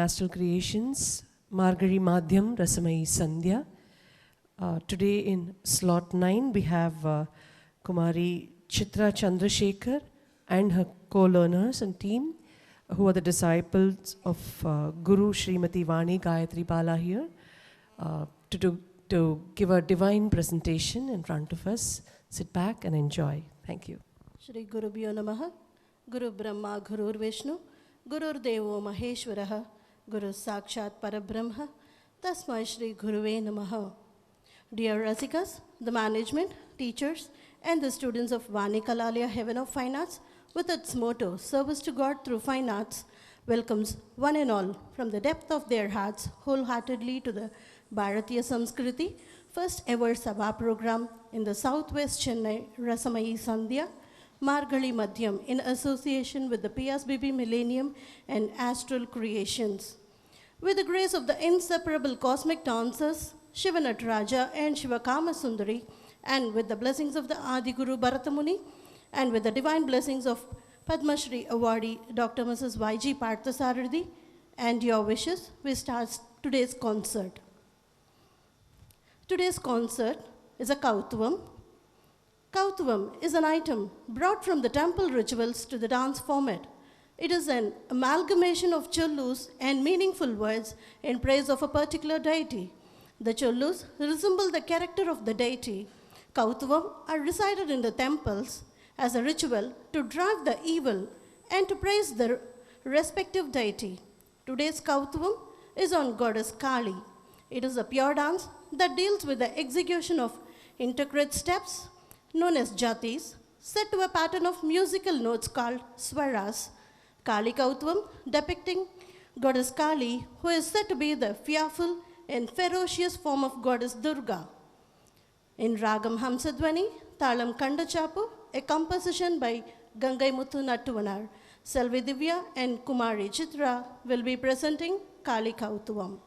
Astral Creations, Margari Madhyam Rasamai Sandhya. Today in slot 9 we have Kumari Chitra Chandrasekhar and her co-learners and team who are the disciples of Guru Srimati Vani Gayatri Bala here to give a divine presentation in front of us. Sit back and enjoy. Thank you. Shri Gurubhyo Namaha. Guru Brahma Gurur Vishnu Gurur Devo Maheshwaraha Guru Sakshat Parabrahma Tasmai Shri Guruve Namaha. Dear Rasikas, the management, teachers and the students of Vani Kalalaya Heaven of Fine Arts with its motto Service to God through Fine Arts welcomes one and all from the depth of their hearts wholeheartedly to the Bharatiya Samskriti first ever Sabha program in the Southwest Chennai Rasamai Sandhya Margali Madhyam in association with the PSBB Millennium and Astral Creations. With the grace of the inseparable cosmic dancers, Shiva Nataraja and Shiva Kama Sundari, and with the blessings of the Adi Guru Bharatamuni, and with the divine blessings of Padma Shri awardee Dr. Mrs. Y.G. Parthasarathy, and your wishes, we start today's concert. Today's concert is a Kautvam. Kautvam is an item brought from the temple rituals to the dance format. It is an amalgamation of chollus and meaningful words in praise of a particular deity. The chollus resemble the character of the deity. Kautvam are recited in the temples as a ritual to drive the evil and to praise the respective deity. Today's Kautvam is on goddess Kali. It is a pure dance that deals with the execution of intricate steps known as jatis, set to a pattern of musical notes called swaras. Kali Kautvam, depicting goddess Kali, who is said to be the fearful and ferocious form of goddess Durga. In Ragam Hamsadvani, Talam Kandachapu, a composition by Gangai Muthu Nattuvanar, Selvi Divya and Kumari Chitra will be presenting Kali Kautvam.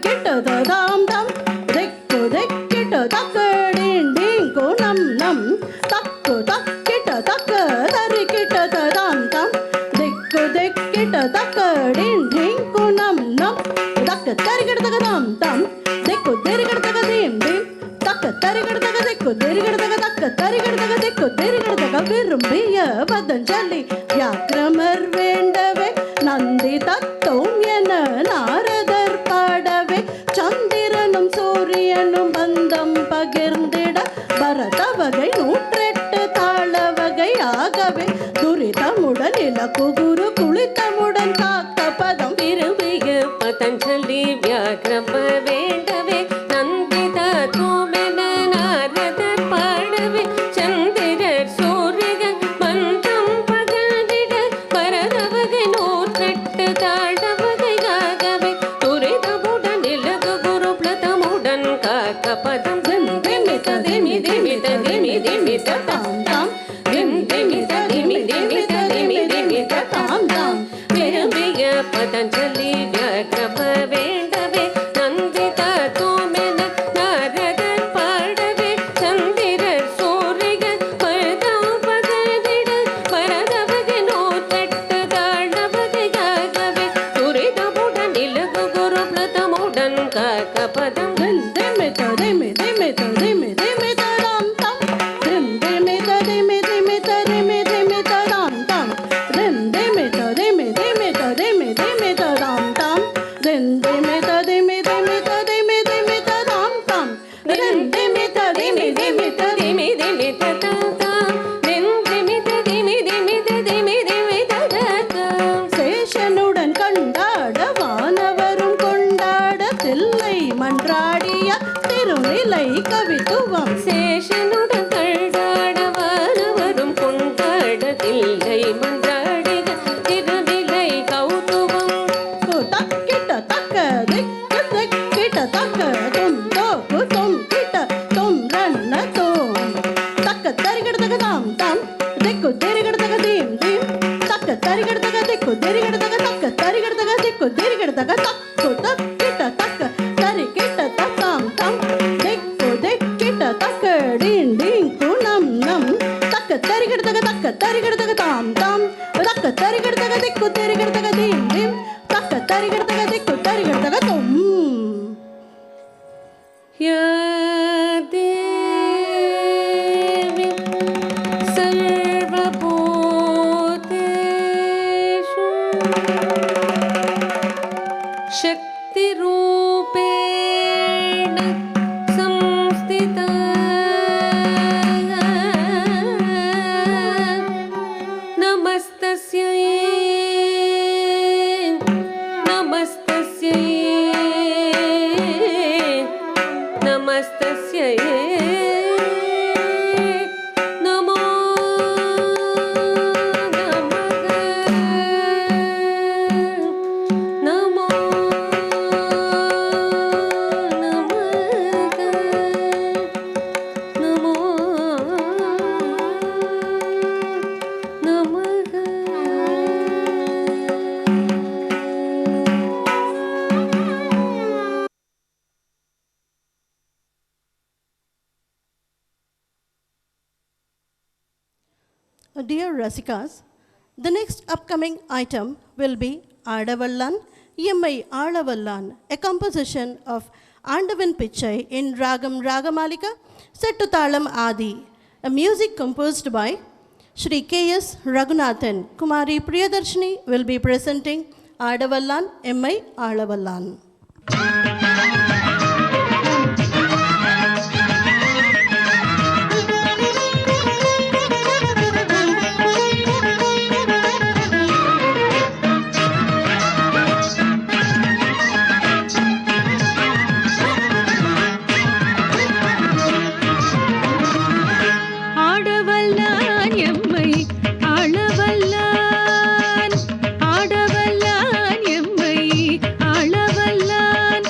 Get ததாம் தம் திக்கு திக்கிட்ட தக்கடின் டிங்கு நம் நம் தக்கு தக்கிட்ட தக்க தரிக்கிட்ட ததாம் தம் திக்கு திக்கிட்ட தக்கடின் டிங்கு நம் நம் தக்க தரிக்கிட்ட தகதாம் தம் திக்கு திரிக்கிட்ட தகதீம் தீம் தக்க தரிக்கிட்ட தக திக்கு திரிக்கிட்ட தக தக்க தரிக்கிட்ட தக திக்கு திரிக்கிட்ட தக விரும்பிய பதஞ்சலி வியாக்கிரமர் வேண்டவே நந்தி தத்தோம் என நாரதர் பாடவே சந்திரனும் சூரியனும் பந்தம் பகிர்ந்திட பரத வகை 108 தாள வகை ஆகவே துரிதமுடன் இலக்கு குரு குளித்தமுடன் காக்க பதம் விரும்பிய பதஞ்சலி வியாக்கிரம வேண்டவே நந்தி தத்தோமென நாரதர் பாடவே சந்திரர் சூரியன் பந்தம் பகிர்ந்திட பரத வகை 108 தாள வகையாகவே துரிதமுடன் இலகு குரு பிளதமுடன் காக்க பதம் திமித திமித திமித திமித திமித தாம் தாம் திமித திமித திமித திமித திமித தாம் தாம் விரும்பிய பதஞ்சலி வியாக்கிரம வேண்டவே நந்தி தத்தோமென நாரதர் பாடவே சந்திரர் சூரியன் பதம் பகிர்ந்திட பரத வகை 108 தாள வகையாகவே துரிதமுடன் இலகு குரு பிளதமுடன் காக்க பதம் திமித திமித திமித திமித திமித தாம் தம் திமித திமித திமித திமித திமித தாம் தம் திமித திமித திமித திமித திமித தாம் தம் திமித திமித திமித திமித திமித தாம் தம் திமித திமித திமித சேஷனுடன் கண்டாட வானவரும் கொண்டாட தில்லை மன்றாடிய திருநிலை கவித்துவம் சேஷனுடன் கண்டாட வானவரும் கொண்டாட தில்லை மன்றாடிக திருநிலை கௌதுவம் தக்கிட்ட தக்க திக்கு திக்கிட்ட தக்க தும் தோக்கு தும் கிட்ட தும் ரன்ன தும் தக்க தரிகிட தக தாம் தாம் திக்கு திரிகிட தக தீம் தீம் தக்க தரிகிட தக திக்கு திரிகிட தக தக்க தரிகிட தக திக்கு திரிகிட தக தக்கு தக்கிட்ட தக்க தரிகிட்ட தக்காம் தாம் திக்கு திக்கிட்ட தக்க டின் டிங்கு நம் நம் தக்க தரிகிட தக தக்க தரிகிட தக தாம் தாம் தக்க தரிகிட தக திக்கு திரிகிட தக தீம் தீம் தக்க தரிகிட தக திக்கு திரிகிட தக தும் யா தேவி சர்வபூதேஷு शक्तिरूपेण संस्थिता नमस्तस्यै नमस्तस्यै नमस्तस्यै Namo Namo Namo Dear Rasikas, the next upcoming item will be Adavallan, Yemmai Alavallan, a composition of Andavan Pichai in Ragam Ragamalika, set to Talam Adi, a music composed by Shri K.S. Raghunathan. Kumari Priyadarshini will be presenting Adavallan, Yemmai Alavallan. ஆடவல்லான் எம்மை ஆளவல்லான் ஆடவல்லான் எம்மை ஆளவல்லான்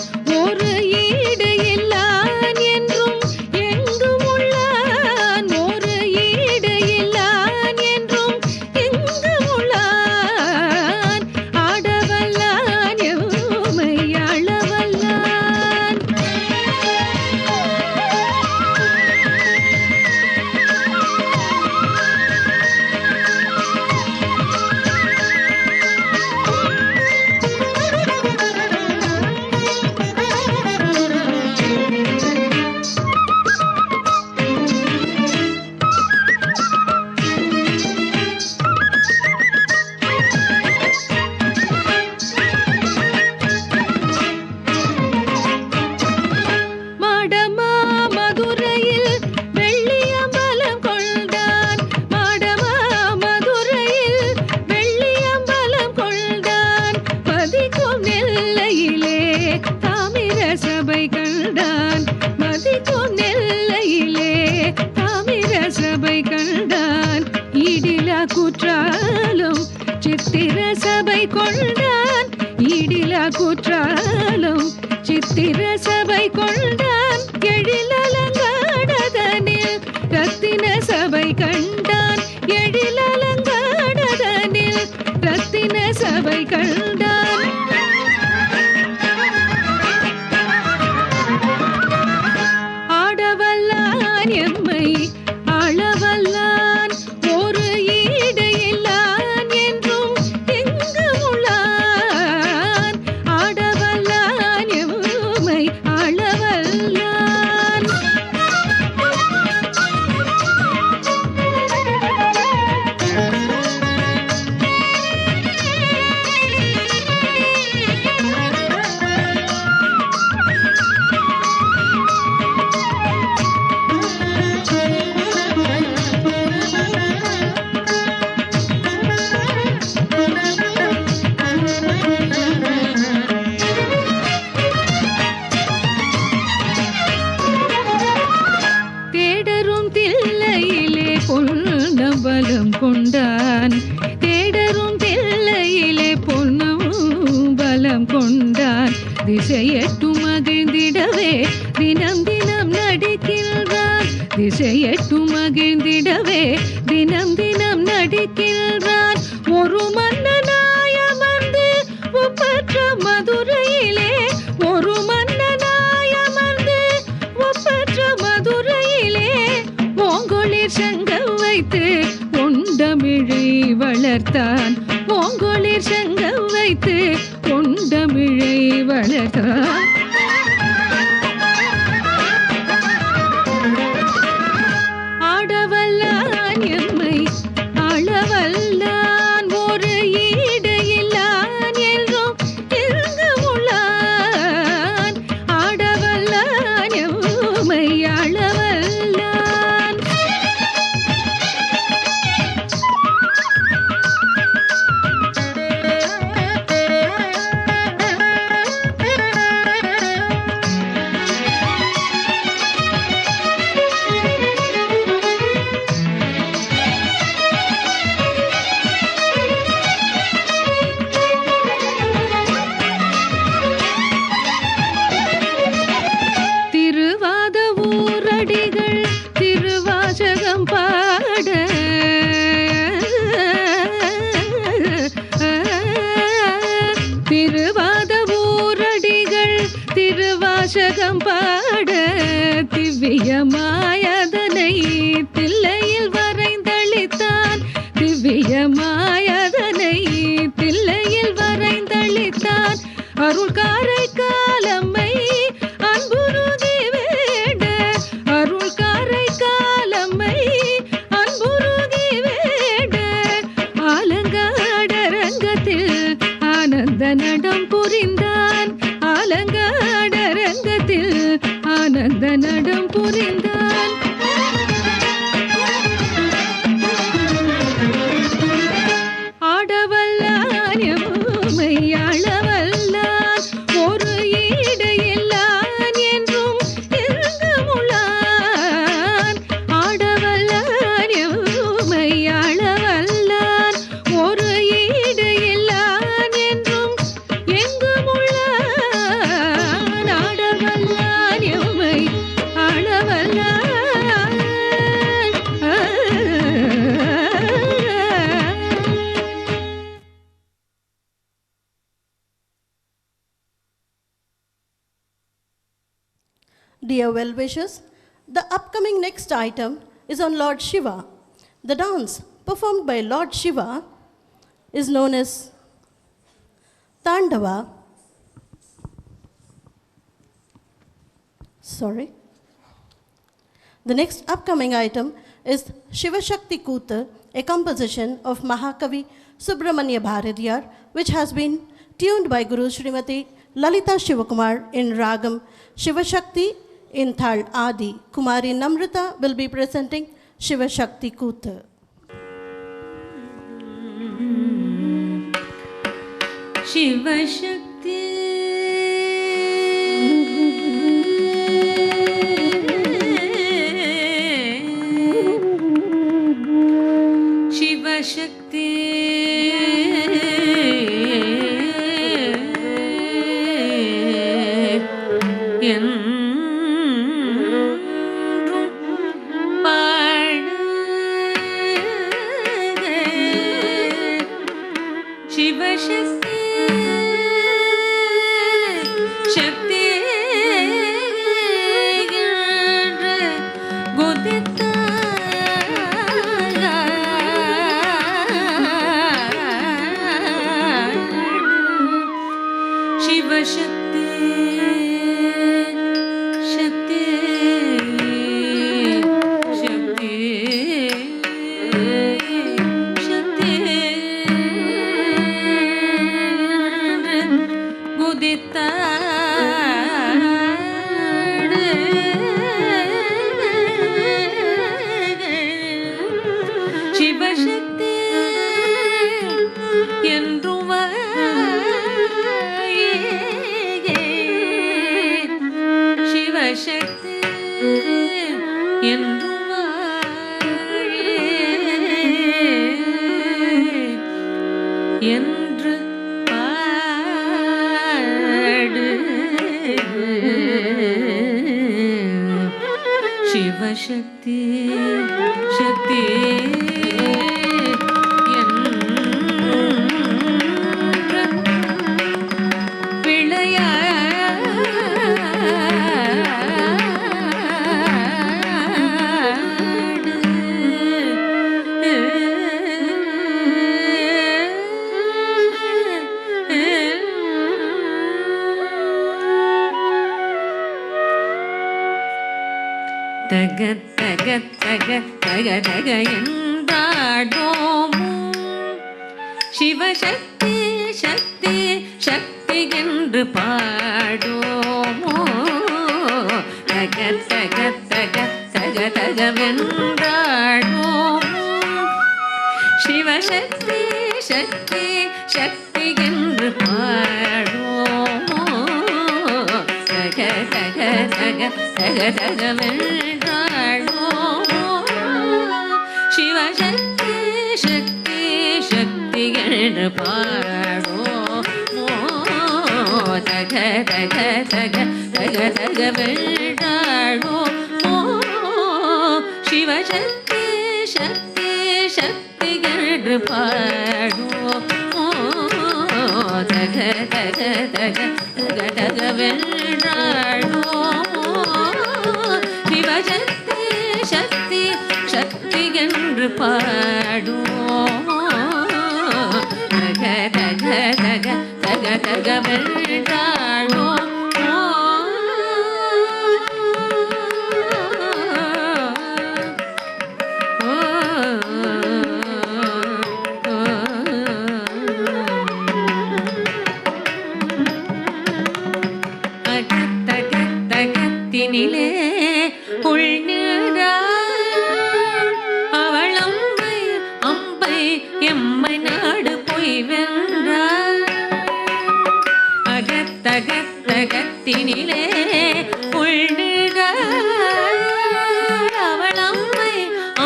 திசையெட்டும் மகிழ்ந்திடவே தினம் தினம் நடிக்கின்றான். திசையெட்டும் மகிழ்ந்திடவே தினம் தினம் நடிக்கின்றான். ஒரு மன்னனாய வந்து ஒப்பற்ற மதுரையிலே, ஒரு மன்னனாய வந்து ஒப்பற்ற மதுரையிலே, ஓங்கொளிர் சங்கம் வைத்து ஒண்டமிழை வளர்த்தான். ஓங்கொளிர் சங்கம் வைத்து ஒண்டமிழை வளர்த்தான். ஆடவல்லான் எம்மை ஆளவல்லான், ஒரு ஈடையில்லான் என்றும் இங்கு உள்ளான். ஆடவல்லான் எம்மை ஆளவல்லான். திருவாத ஊரடிகள் திருவாசகம் பாட, திருவாத ஊரடிகள் திருவாசகம் பாட, திவ்யமாயதனை தில்லையில் வரைந்தளித்தான். திவ்யமாயதனை தில்லையில் வரைந்தளித்தான். அருள்காரை காலம்மை அன்புருகி வேண்ட, அருள்காரை காலம்மை அன்புருகி வேண்ட, ஆலங்காடரங்கத்தில் ஆனந்த நடம் புரிந்தான். ஆலங்காடரங்கத்தில் ஆனந்த நடம் புரிந்தான். ஆடவல்லான் எம்மை ஆளவல்லான், ஒரு ஈடையில்லான் என்றும் இங்கு உள்ளான். ஆடவல்லான் எம்மை ஆளவல்லான், ஒரு ஈடையில்லான் என்றும் எங்கும் உள்ளான். ஆடவல்லான் எம்மை ஆளவல்லான். Dear well-wishers, the upcoming next item is on Lord Shiva. The dance performed by Lord Shiva is known as Tandava. The next upcoming item is Shiva Shakti Koothar, a composition of Mahakavi Subramanya Bharadiyar, which has been tuned by Guru Srimati Lalita Shivakumar in Ragam Shiva Shakti in Thal Adi. Kumari Namrata will be presenting Shiva Shakti Koothar. Shivshakti Shivshakti Shivshakti शक्ति गोदिता शिवशक्ति शक्ति शक्ति शक्ति गुदिता शिवशक्ति என்றும் शिवशक्ति என்றும் என்று பாடு சிவசக்தி சக்தி தக தக தக தக தக என்றாடோம் சிவசக்தி சக்தி சக்தி என்று பாடோமோ தக தக தக தக தகவென்றாடோம் சிவசக்தி சக்தி சக்தி என்று பாடோமோ தக தக தக தக தகவென்றாடோமோ சிவசக்தி சக்தி சக்தி என்று பாடோமோ தக தக தக தக தகவென்றாடோமோ சிவசக்தி சக்தி சக்தி என்று பாடோமோ தக தக தக தக தகவென்றாடோமோ சிவசக்தி சக்தி சக்தி என்று பாடுவோமோ தக தக தக தக தகவென்றாடோமோ அகத்தகத்தகத்தினிலே உள்நின்றாள் அவள் அம்பை அம்பை எம்மை நாடு போய் வென்றாள் அகத்தகத்தகத்தினிலே உள்நின்றாள் அவள் அம்பை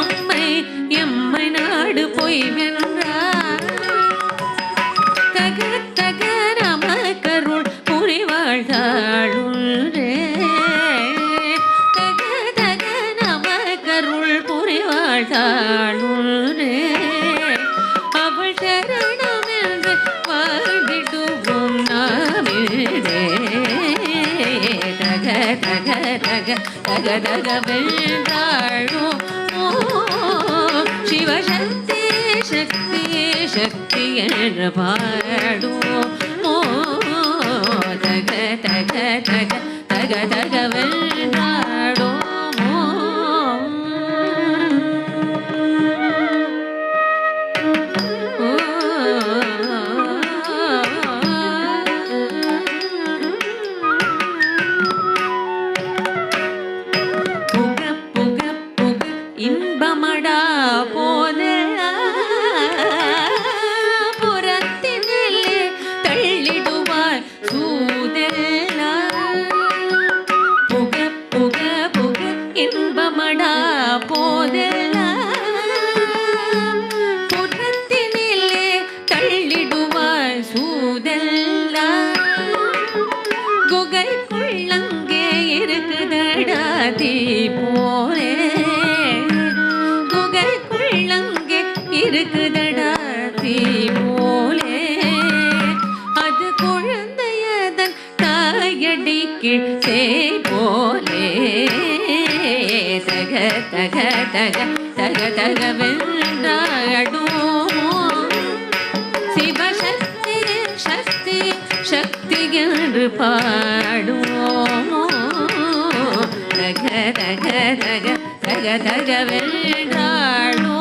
அம்பை எம்மை நாடு போய் வென்றாள் தக தக நமக்கருள் புரிவாழ்தாளுரே தக தக நமக்கருள் புரிவாழ்தாளுரே அவள் சரணம் என்று வாழ்ந்திடுவோம் நாமிடே தக தக தக தக தகவென்றாளோ சிவசக்தி சக்தி சக்தி என்று பாடுவோமோ தக தக தக தக தகவென்றாடோமோ புக புக புக இன்பமடா போல புறத்தினிலே தள்ளிடுவார் சூதெல்லாம் புக புக புக இன்பமடா போதெல்லாம் புறத்தினிலே தள்ளிடுவார் சூதெல்லாம் குகைக்குள்ளங்கே இருக்குதடா தீ போரே குகைக்குள்ளங்கே இருக்குதடா தீ போலே அது குழந்தையதன் தாயடிக்கு சேய் போலே தக தக தக தக தகவென்றாடோமோ சிவசக்தி சக்தி சக்தி என்று பாடுவோமோ தக தக தக தக தகவென்றாடோமோ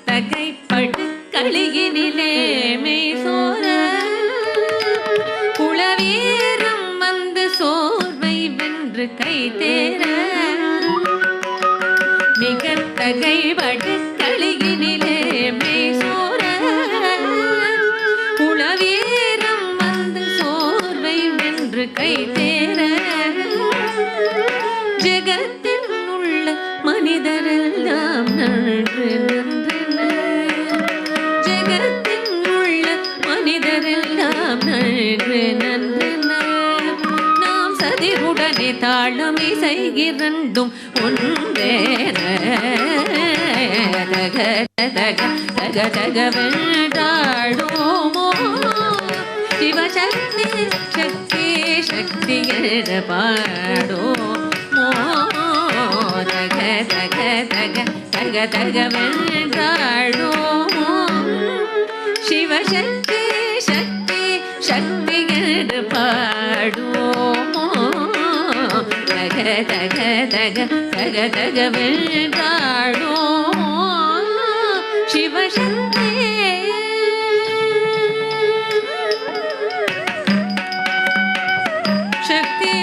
தகைப்படு களியினிலே மெய்சோர குளவீரம் வந்து சோர்வை வென்று கை தேர மிக தகைப்படு களியினிலே மெய்சோர குளவீரம் வந்து சோர்வை வென்று கை தேர ஜெகத்தின் உள்ள மனிதரெல்லாம் நன்று நன்று ஜெகத்தின் உள்ள மனிதரெல்லாம் நன்று நன்று நாம் சதிருடனே தாளம் இசைகிறண்டும் ஒன்றேற தக தக தக தகவென்றாடுமோ சிவசக்தி சக்தி சக்தி என்ற பாடுமோ தக தக தக தக தகவென்றாடுமோ சிவசக்தி சக்தி சக்தி என்று பாடுமோ தக தக தக தக தகவென்றாடுமோ சிவசக்தி சக்தி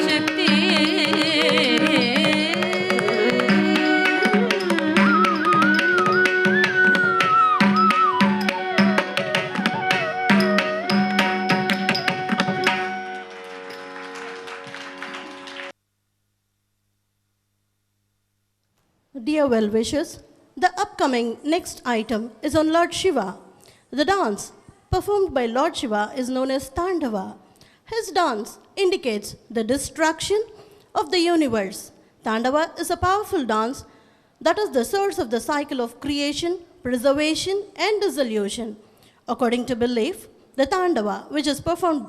சக்தி Dear well-wishers, the upcoming next item is on Lord Shiva. The dance performed by Lord Shiva is known as Tandava. His dance indicates the destruction of the universe. Tandava is a powerful dance that is the source of the cycle of creation, preservation, and dissolution. According to belief, the Tandava, which is performed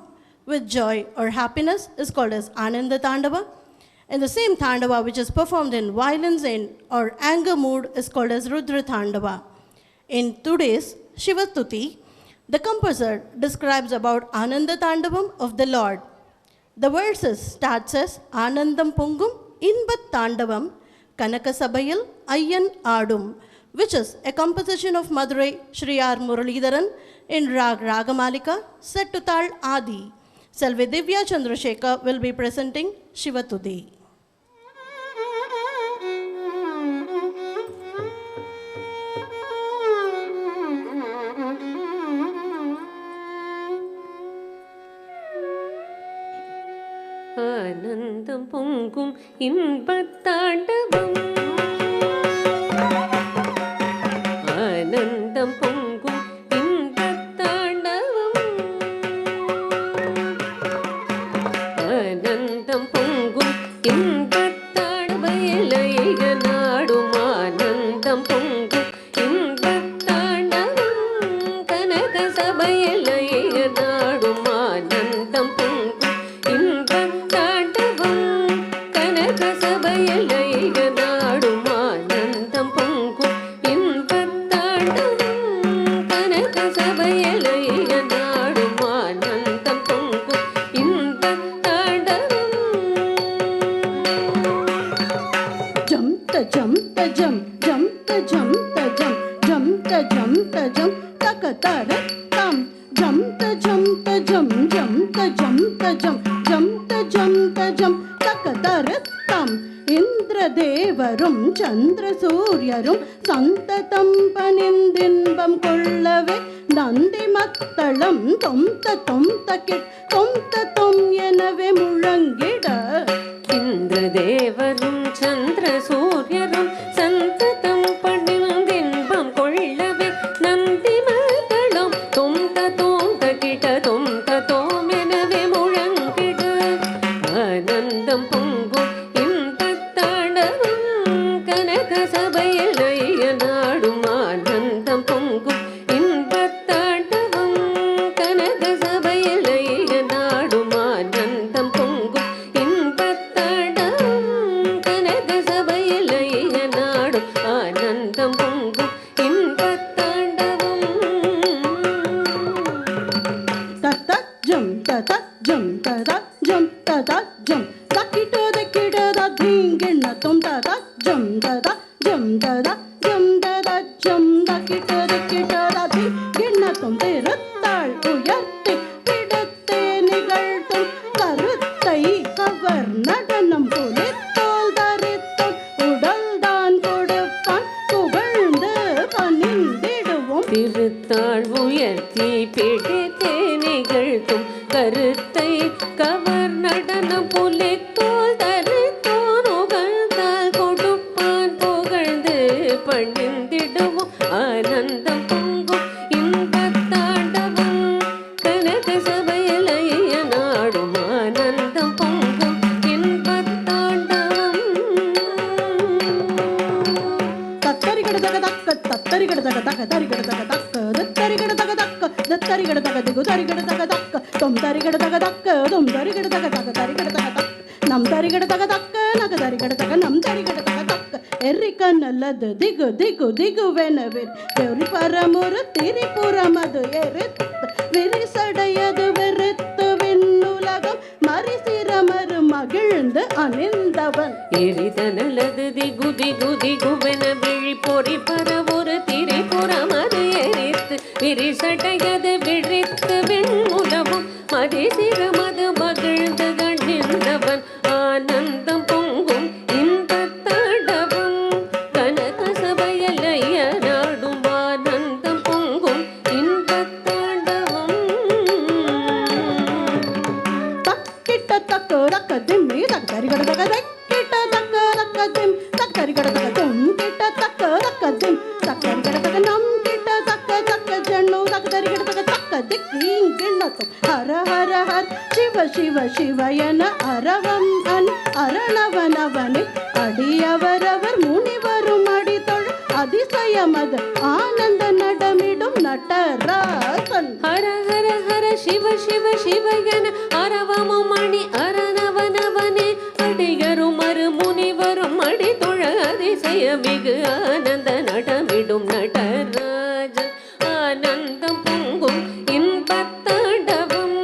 with joy or happiness, is called as Ananda Tandava. And the same Tandava, which is performed in violence or anger mood, is called as Rudra Tandava. In today's Shiva Tuti, the composer describes about Ananda Tandavam of the Lord. The verses starts as Anandam Pungum Inbat Tandavam Kanaka Sabayil Ayyan Adum, which is a composition of Madurai Sri R. Muralidharan in Rag Ragamalika set to Tal Adi. Selvi Divya Chandrasekhar will be presenting Shiva Tuti. ஆனந்தம் பொங்கும் இன்பத்தாண்டவம் ஆனந்தம் பொங்கும் இன்பத்தாண்டவம் ஆனந்தம் பொங்கும் இன்பத்தாண்டவயலைக நாடும் ஆனந்தம் பொங்கும் இன்பத்தாண்டவம் கனக சபையலைக நாடும் ஆனந்தம் பொங்கும் இந்திரதேவரும் சந்திர சூரியரும் சந்ததம் பணிந்தின்பம் கொள்ளவே நந்தி மத்தளம் தொந்த தொந்த தொந்த தொம் எனவே முழங்கிட இந்திரதேவரும் சந்திர சூரியரும் சந்ததம் பணிந்தின்பம் கொள்ளவே நந்தி மத்தளம் தொந்த தொந்த கிட தொந்த தோம் எனவே முழங்கிட ஆனந்தம் பொங்கும் நாடும் ஆனந்தம் பொங்கும் இன்பத்தாண்டவம் கனக சபையலைய நாடும் ஆனந்தம் பொங்கும் இன்பத்தாண்டவம் கனக சபையலைய நாடும் ஆனந்தம் பொங்கும் இன்பத்தாண்டவம் தத்தஜம் தத்தஜம் தத்தஜம் தத்தஜம் தக்கிட்டத கிடத தீங்கிண்ண தொம் தத்தஜம் தத ஜம் தத ஜம் தத ஜம் தக்கிட்டத கிடத தீங்கிண்ண திருத்தாள் உயர்த்தி பிடத்தே நிகழ்த்தும் கருத்தை கவர் நடனம் புலித்தோல் தரித்தும் உடல் தான் கொடுப்பான் புகழ்ந்து பணிந்திடுவோம் திருத்தாள் உயர்த்தி பிடித்தே நிகழ்த்தும் கருத்தை கவர் நடனம் தரிகட தக திகு தரிகட தக தக்க தொம் தரிகட தக தக்க தொம் தரிகட தக தக தரிகட தக தக்க நம் தரிகட தக தக்க நக தரிகட தக நம் தரிகட தக தக்க எரிக்க நல்லது திகு திகு திகுவெனவில் எரி பரமுறு திரிபுரமது எரித்து விரிசடையது வெறுத்து விண்ணுலகம் மரிசிரமரு மகிழ்ந்து அணிந்தவன் எரித நல்லது திகு திகு திகுவென விழி பொறி பரவுரு திரிபுரமது எரித்து விரிசடையது விழித்து விண்ணுலகம் மரிசிரமது மகிழ்ந்து அணிந்தவன் ஆனந்தம் பொங்கும் இன்பத்தாண்டவம் கனக சபையலைய நாடும் ஆனந்தம் பொங்கும் இன்பத்தாண்டவம் தக்கிட்ட தக்க ரக்க திம்மி தக்கரிகட தக தக்கிட்ட தக்க ரக்க திம் தக்கரிகட தக தும் கிட்ட தக்க ரக்க திம் தக்கரிகட தக நம் கிட்ட தக்க தக்க ஜண்ணு தக்கரிகட தக தக்க திக்கிங் கிண்ணத்தும் ஹர ஹர ஹர சிவ சிவ சிவயன அரவம் அன் அரணவனவனை அடியவரவர் முனிவரும் அடித்தொழு அதிசயமது ஆனந்த நடமிடும் நடராசன் ஹர ஹர ஹர சிவ சிவ சிவயன அரவமும் அணி அரணவனவனே அடியரும் மறு முனிவரும் அடி தொழ அதிசய மிகு ஆனந்த நடமிடும் நடராஜன் ஆனந்தம் பொங்கும் இன்பத்தாண்டவம்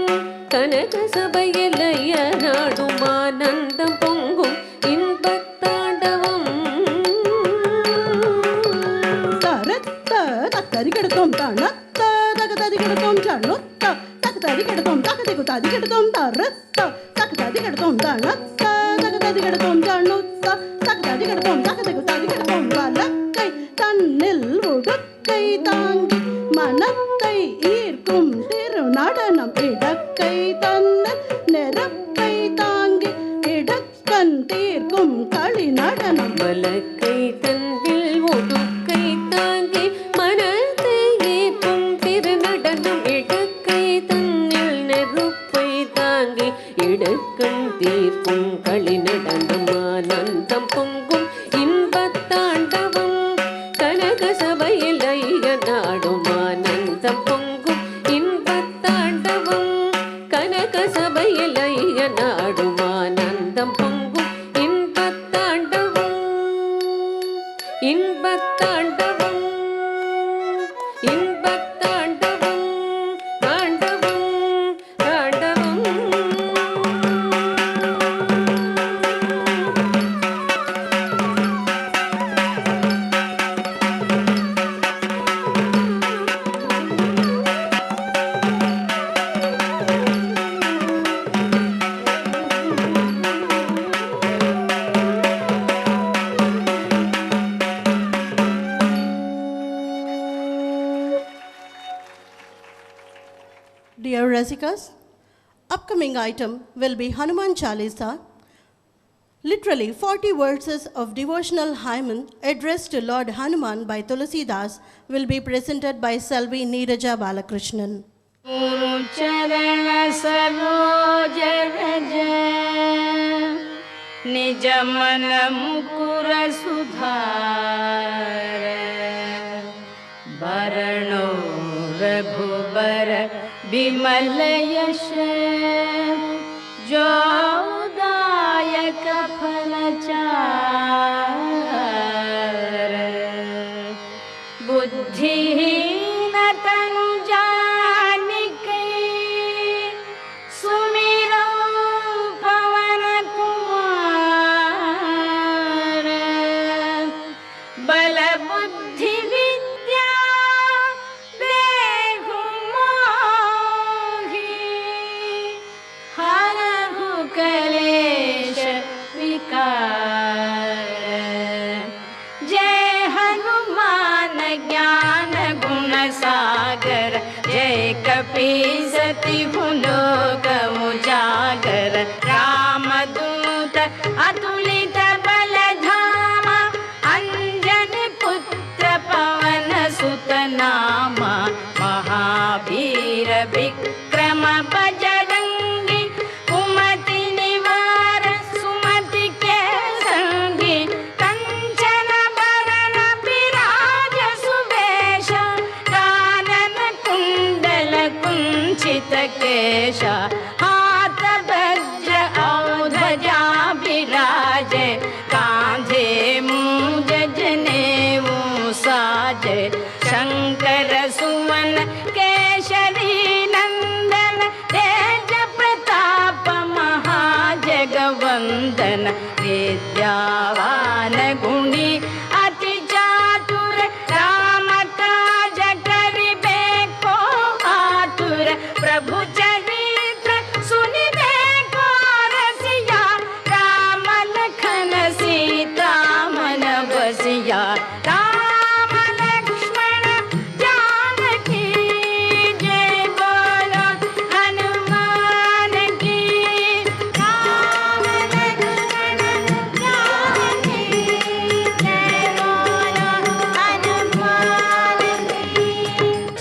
கனக சபையிலைய நாடும் ஆனந்தம் பொங்கும் இன்பத்தாண்டவம் தரத்த தக்கரிகெடுத்தோம் தனத்த தகததிகெடுத்தோம் சண்ணுத்த தகததிகெடுத்தோம் தகதிகு ததிகெடுத்தோம் தரத்த தகததிகெடுத்தோம் தனத்த தகததிகெடுத்தோம் சண்ணுத்த தகததிகெடுத்தோம் தகதிகு ததிகெடுத்தோம் வலக்கை தன்னில் உடுக்கை தாங்கி மனத்தை ஈர்க்கும் திருநடனம் இடக்கை தன்னில் நெருப்பை தாங்கி இடக்கண் தீர்க்கும் களி நடனம் வலக்கை தன்னில் ஒடுக்கை தாங்கி மனத்தை ஏற்றும் திருநடனம் இடக்கை தன்னில் நெருப்பை தாங்கி இடக்கண் தீர்க்கும் களி நடனம் ஆனந்தம் பொங்கும் இன்பத்தாண்டவம் கனக சபையில் ஐய நாடும் ஆனந்தம் பொங்கும் இன்பத்தாண்டவம் கனக சபையில் ஐய நாடும் ஆனந்தம் பொங்கும் இன்பத்தாண்டவம் இன்பத்தாண்டவம் இன்பத்தாண்டவம் தாண்டவம் தாண்டவம் Dear Rasikas, upcoming item will be Hanuman Chalisa, literally 40 verses of devotional hymn addressed to Lord Hanuman by Tulasidas will be presented by Selvi Neeraja Balakrishnan. Guru Charana Saroja Raja Nija Mana Mukura Sudhara Barano Raghubara Bimal Yash Jodayaka Phalachara Buddhihina Tanu Janike Sumiro Pavana Kumara Bala Buddhi Vidya Dehu Mohi Harahu Kalesha Vikara Jai Hanuman Jnana Guna Sagar Jai Kapi Sati Huloka Mujagar Ramaduta Atulita Baladhama Anjani Putra Pavana Sutanama Mahabhira Vikrama Bajarangi Umati Nivara Sumati Kesangi Kanchana Varana Viraja Subesha Kanana Kundala कुंचित केशा हाथ वज्र और ध्वजा विराजे कांधे मूंज जनेऊ साजे शंकर सुमन केशरी नंदन तेज प्रताप महाजगवंदन विद्यावान गुणी अति चातुर राम काज करिबे को आतुर प्रभु चरित्र सुनिबे को रसिया राम लखन सीता मन बसिया राम लक्ष्मण जानकी जय बोलो हनुमान की राम लक्ष्मण जानकी जय बोलो हनुमान की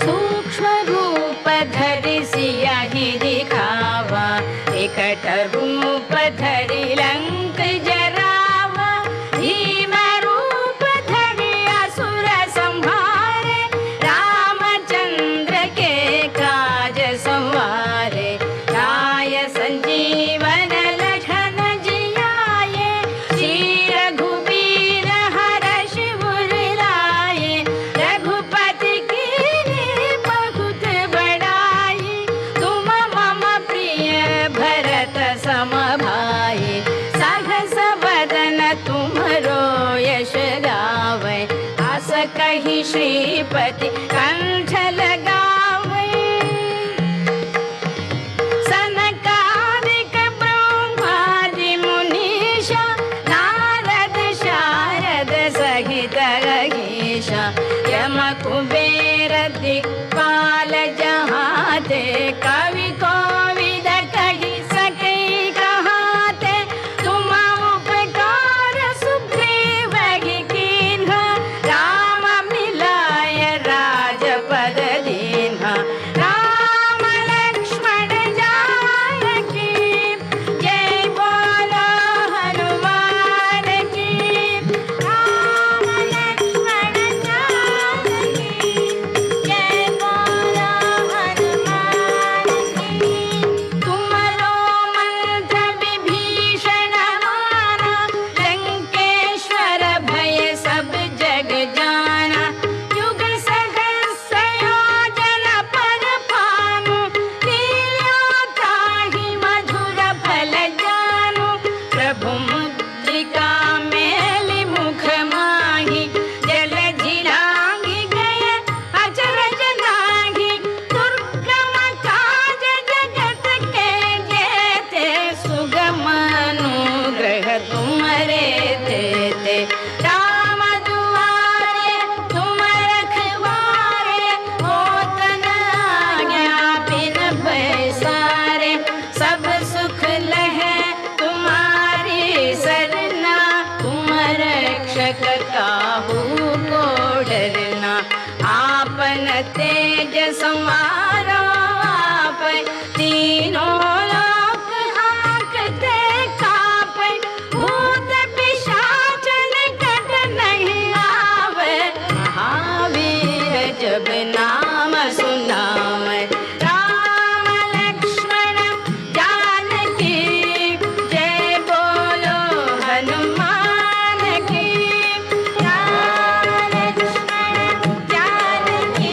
सूक्ष्म रूप धरि सिया ही दिखावा विकट रूप धरि लंक जरावा भीम रूप धरि असुर संहारे रामचंद्र के काज संवारे लाय संजीवन लखन जियाए श्री रघुबीर हरषि उर लाए रघुपति कीन्ही बहुत बड़ाई तुम मम प्रिय भरत सम भाई सहस बदन तुमरो यश गावै आस कहि श्रीपति कंठ लगावै सनकादिक ब्रह्मादि मुनीषा नारद शारद सहित अहीशा यम कुबेर दिक्पाल जहाते कवि कोविद कहि सकै कहाते तुम उपकार सुग्रीव ही कीन्हा राम मिलाय राजपद दीन्हा राम लक्ष्मण जानकी जय बोलो हनुमान की राम लक्ष्मण जानकी जय बोलो हनुमान की तुमरो मंत्र विभीषण माना लंकेश्वर भय सब जग जाना युग सहस्र योजन पर भानु लील्यो ताहि मधुर फल जानु प्रभु मुद्रिका मेलि मुख माहि जल झिलांगी गए अचरज लांगी दुर्गम काज जगत के जेते सुगम अनुग्रह तुमरे तेते राम दुआरे तुम रखवारे होत न आज्ञा बिन पैसारे सब सुख लहे तुम्हारी सरना तुम रक्षक काहू को डरना आपन तेज समारो आप तीनों लोक हांकते कापे भूत पिशाच निकट नहीं आवे महावीर जब नाम सुनावे राम लक्ष्मण जानकी जय बोलो हनुमान की राम लक्ष्मण जानकी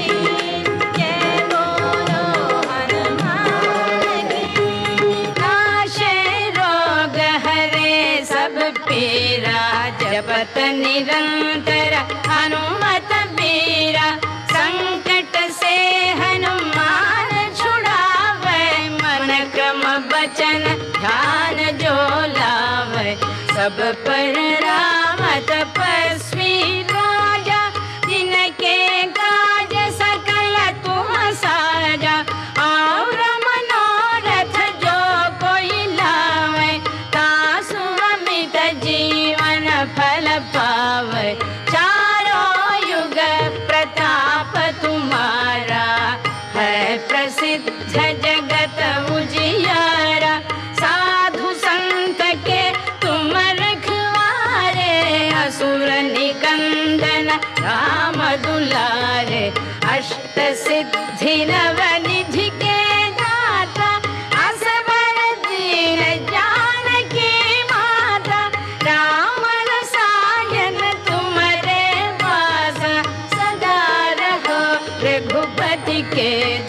जय बोलो हनुमान की नाशे रोग हरे सब पीरा जपत निरंतर हनुमत बीरा संकट से हनुमान छुड़ावे मन क्रम बचन ध्यान जो लावे सब पर राम तपस्वी राजा जिनके काज सकल तुम साजा और मनोरथ जो कोई लावे तासु अमित जीवन फल पावे चारों युग प्रताप तुम्हारा है प्रसिद्ध जगत उजियारा साधु संत के तुम रखवारे असुर निकंदन राम दुलारे अष्ट सिद्धि नव निधि के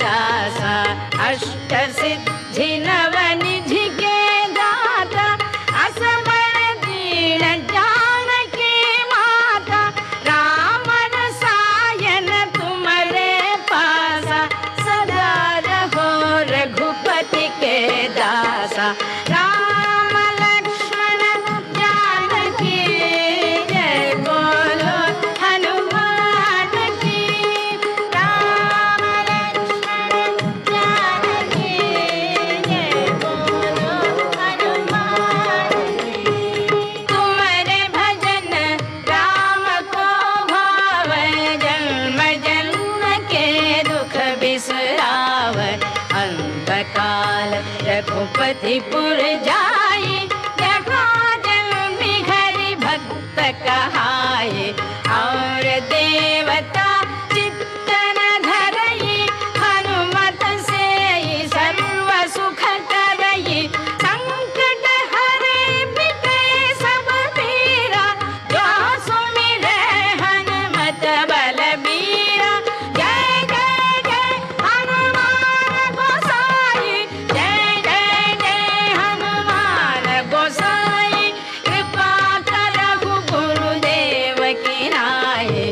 दासा अष्टसिद्धि नवनिधि के दाता असबर दीन जानकी माता राम रसायन तुम्हारे पासा सदा रहो रघुपति के दासा राम लक्ष्मण जानकी जय बोलो हनुमान की राम लक्ष्मण जानकी जय बोलो हनुमान की तुम्हारे भजन राम को भावै जन्म जन्म के दुख बिसरावै अंत काल रघुपति पुर जाई जहाँ जन्मि हरि भक्त कहाई और देवता चित्तन धरई हनुमत से सर्व सुख करई संकट हरे मिटे सब पीरा जो सुमिरै हनुमत बलबीरा जय जय जय हनुमान गोसाई जय जय जय हनुमान गोसाई कृपा करहु गुरुदेव की नाई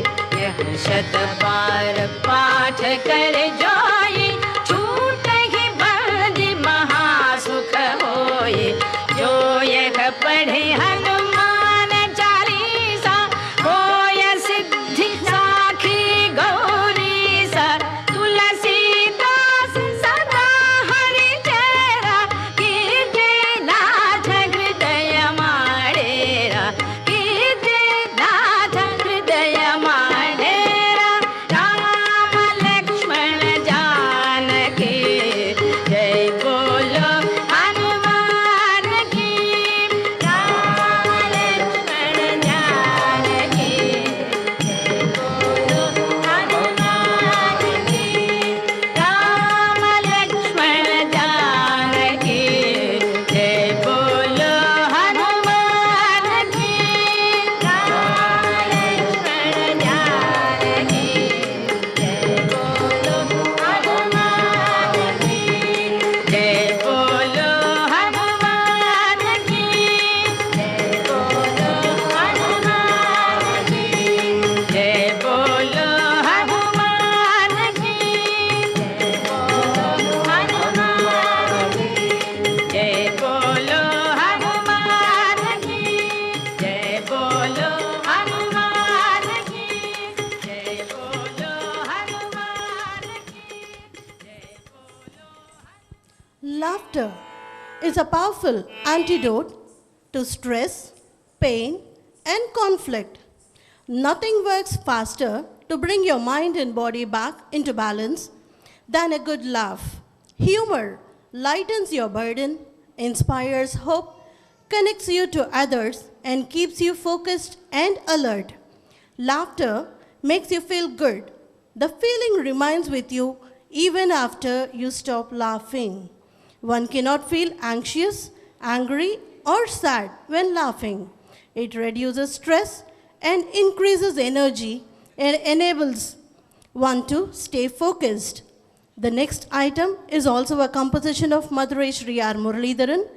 यह शत बार पाठ कर जोई छूटहि बंदी महासुख होई जो यह पढ़े हनुमान चालीसा होय सिद्धि साखी गौरीसा तुलसीदास सदा हरि चेरा कीजे नाथ हृदय माडेरा कीजे नाथ हृदय माडेरा राम लक्ष्मण जानकी जय बोलो हनुमान की राम लक्ष्मण जानकी जय बोलो हनुमान की राम लक्ष्मण जानकी जय बोलो हनुमान की राम लक्ष्मण जानकी जय बोलो हनुमान की जय बोलो हनुमान की जय बोलो हनुमान की जय बोलो हनुमान की जय बोलो हनुमान की जय बोलो हनुमान की जय बोलो हनुमान की जय बोलो हनुमान की Laughter is a powerful antidote to stress, pain, and conflict. Nothing works faster to bring your mind and body back into balance than a good laugh. Humor lightens your burden, inspires hope, connects you to others, and keeps you focused and alert. Laughter makes you feel good. The feeling remains with you even after you stop laughing. One cannot feel anxious, angry, or sad when laughing. It reduces stress and increases energy and enables one to stay focused. The next item is also a composition of Madurai Shri R. Muralidharan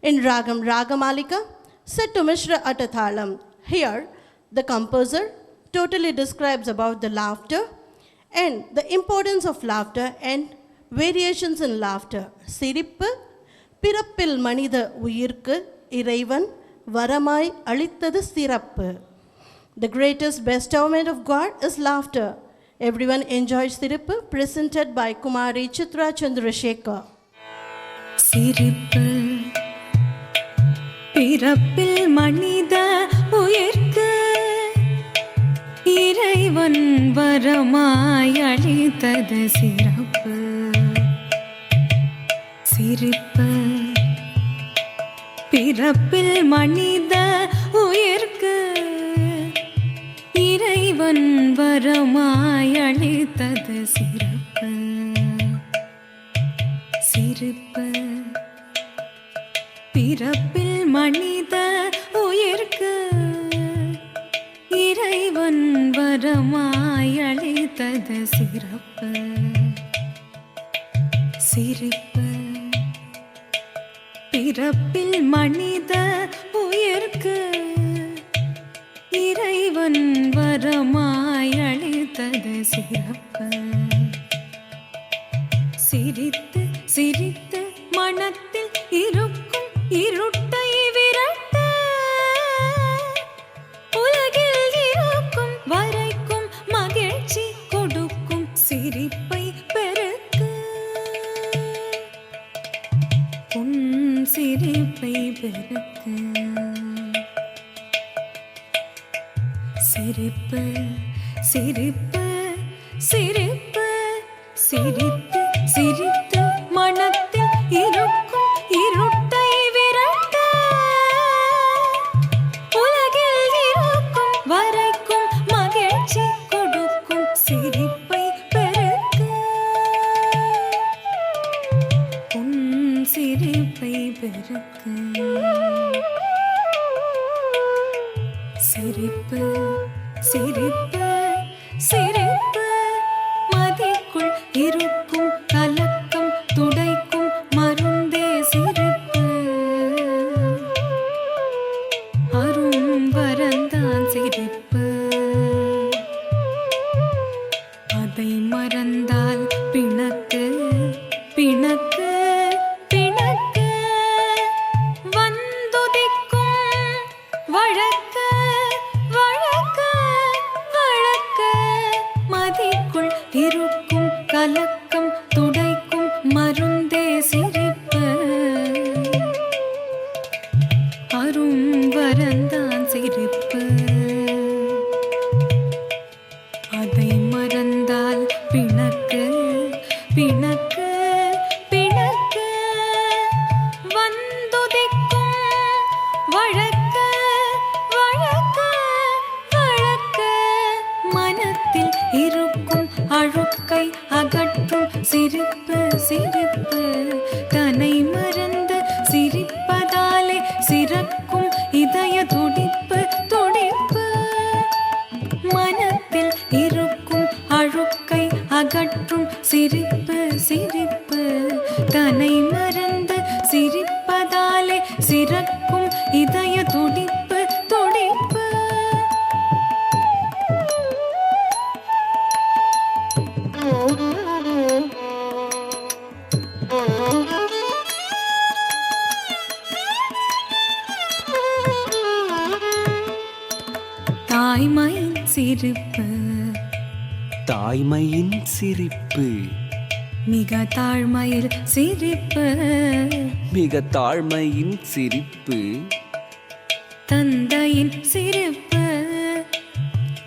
in Ragam Ragamalika, set to Mishra Atathalam. Here, the composer totally describes about the laughter and the importance of laughter and variations in laughter. சிரிப்பு பிறப்பில் மனித உயிர்க்கு இறைவன் வரமாய் அளித்தது சிறப்பு. The greatest bestowment of God is laughter. Everyone enjoys சிரிப்பு, presented by Kumari Chitra Chandrasekhar. சிரிப்பு பிறப்பில் மனித உயிர்க்கு இறைவன் வரமாய் அளித்தது சிறப்பு. சிரிப்பு பிறப்பில் மனித உயிர்க்கு இறைவன் வரமாய் அளித்தது சிறப்பு. சிரிப்பு பிறப்பில் மனித உயிர்க்கு இறைவன் வரமாய் அளித்தது சிறப்பு. சிரிப்பு பிறப்பில் மனித உயிர்க்கு இறைவன் வரமாய் அளித்தது சிறப்பு. சிரித்து சிரித்து மனத்தில் இருக்கும் இருட்டை விரட்ட உலகில் இருக்கும் வரைக்கும் மகிழ்ச்சி கொடுக்கும் சிரிப்பை பெருக்க உன் சிரிப்பை பெருக்க. சிரிப்பு சிரிப்பு சிரிப்பு சிரித்து சிரித்து மனத்தில் இருக்கும் இருட்டை விரட்ட உலகில் இருக்கும் வரைக்கும் மகிழ்ச்சி கொடுக்கும் சிரிப்பை பெருக்க உன் சிரிப்பை பெருக்க. சிரிப்பு சிரிப்பு சிரிப்பு மதிக்குள் இருக்கும் கலக்கம் துடைக்கும் மருந்தே சிரிப்பு. அரும் வரந்தான் சிரிப்பு. அதை மறந்தால் பிணக்கு பிணக்கு பிணக்கு வந்துதிக்கும் வழக்க வழக்க வழக்க மதிக்குள் இருக்கும் கலக்கம் துடைக்கும் மருந்தே சிரிப்பு. அரும் வரந்தான் சிரிப்பு. அதை மறந்தால் பிணக்கு பிணக்கு பிணக்கு வந்துதிக்கும் வழக்க வழக்க வழக்க மனத்தில் இருக்கும் அழுக்கை அகற்றும் சிரிப்பு சிரிப்பு. தன்னை மறந்து சிரிப்பதாலே சிறக்கும் இதய துடிப்பு துடிப்பு. மனத்தில் இருக்கும் அழுக்கை அகற்றும் சிரிப்பு சிரிப்பு. தன்னை மறந்து சிரிப்பதாலே சிறக்கும் இதய துடிப்பு துடிப்பு. தாய்மையின் சிரிப்பு தாய்மையின் சிரிப்பு மிக தாழ்மையில் சிரிப்பு. மிக தாழ்மையின் சிரிப்பு தந்தையின் சிரிப்பு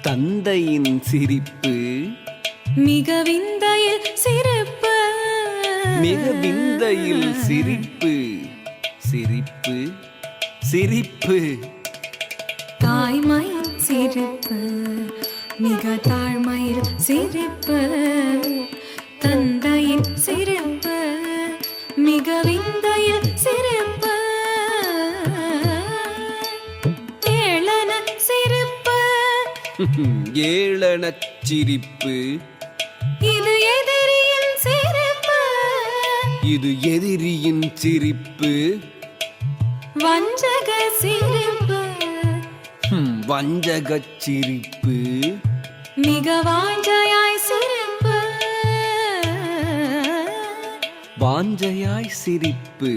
தந்தையின் சிரிப்பு மிக விந்தையில் சிரிப்பு. மிக விந்தையில் சிரிப்பு சிரிப்பு சிரிப்பு. தாய்மையின் சிரிப்பு மிக தாழ்மையில் சிரிப்பு. தந்தையின் சிரிப்பு மிக விந்தையில் சிரிப்பு. ஏளன சிரிப்பு ஏளனச் சிரிப்பு. இது எதிரியின் சிரிப்பு. இது எதிரியின் சிரிப்பு. வஞ்சக சிரிப்பு வஞ்சகச் சிரிப்பு. மிக வாஞ்சையாய் சிரிப்பு. வாஞ்சையாய் சிரிப்பு.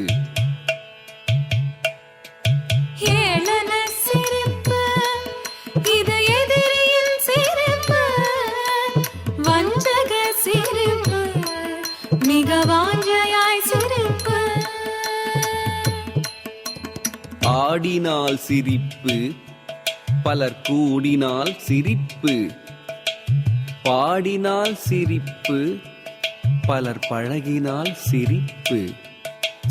ஏளன சிரிப்பு இது எதிரியின் சிரிப்பு. வஞ்சக சிரிப்பு மிக வாஞ்சையாய் சிரிப்பு. ஆடினால் சிரிப்பு பலர் கூடினால் சிரிப்பு. பாடினால் சிரிப்பு பலர் பழகினால் சிரிப்பு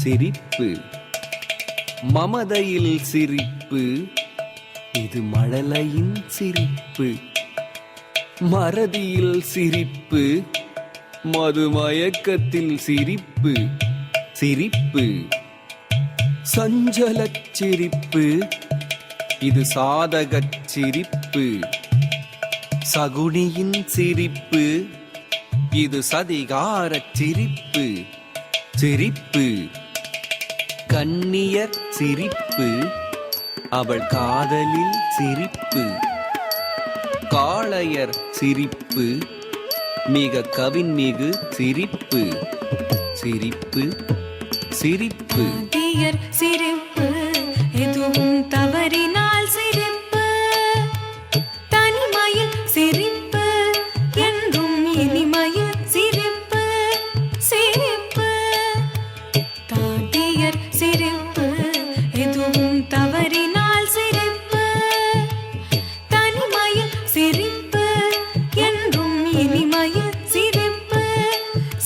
சிரிப்பு. மமதையில் சிரிப்பு இது மழலையின் சிரிப்பு. மறதியில் சிரிப்பு மதுமயக்கத்தில் சிரிப்பு சிரிப்பு. சஞ்சலச் சிரிப்பு இது சாதகச் சிரிப்பு. சகுனியின் சிரிப்பு இது சதிகாரச் சிரிப்பு சிரிப்பு கண்ணியர் சிரிப்பு அவள் காதலில் சிரிப்பு காளையர் சிரிப்பு மிக கவின்மிகு சிரிப்பு சிரிப்பு சிரிப்பு தீயர் சிரிப்பு எதுவும் தவறினால் சிரிப்பு தனிமையில் சிரிப்பு என்றும் இனிமையில் சிரிப்பு சிரிப்பு தாதியர் சிரிப்பு எதுவும் தவறினால் சிரிப்பு தனிமையில் சிரிப்பு என்றும் இனிமையில் சிரிப்பு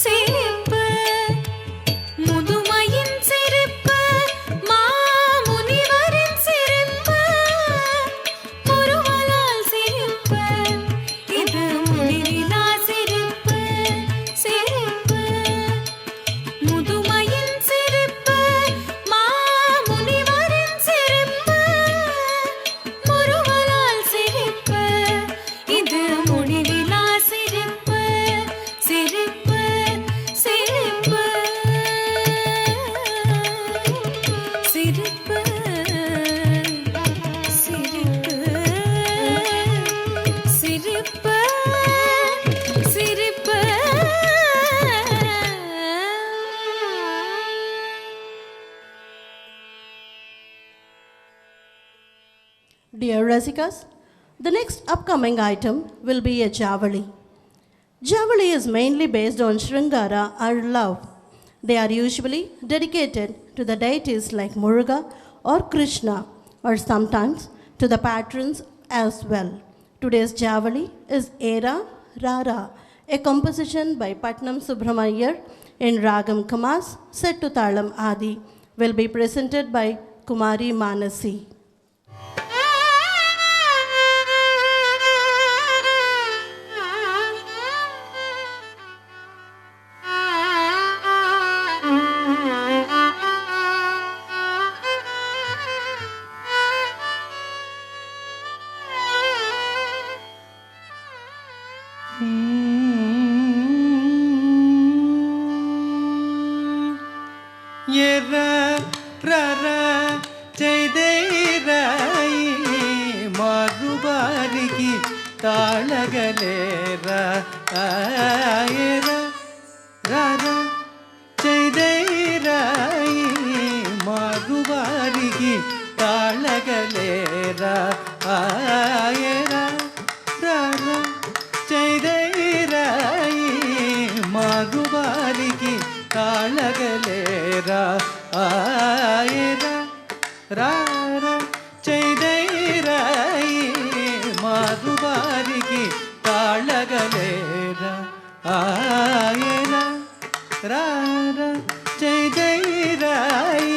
சிரிப்பு முதுமையின் சிரிப்பு மாமுனிவரின் சிரிப்பு முருவலால் சிரிப்பு இது முடிவிலா சிரிப்பு சிரிப்பு முதுமையின் சிரிப்பு மாமுனிவரின் சிரிப்பு முருவலால் சிரிப்பு இது முடிவிலா சிரிப்பு சிரிப்பு சிரிப்பு சிரிப்பு சிரிப்பு சிரிப்பு சிரிப்பு Dear Rasikas, the next upcoming item will be a Javali. Javali is mainly based on Sringara or love. They are usually dedicated to the deities like Muruga or Krishna, or sometimes to the patrons as well. Today's Javali is Era Rara, a composition by Patnam Subramaniar in Ragam Kamas set to Talam Adi, will be presented by Kumari Manasi. எர ரர செய்தேராய் மறுபாரிகி தாளகலேர எர ரர செய்தேராய் மறுபாரிகி தாளகலேர எர ரர செய்தேராய் மறுபாரிகி தாளகலேரா ஆயரா Rara செய்தேராய் மாதுபாரிகி தாளகலேரா ஆயரா Rara செய்தேராய்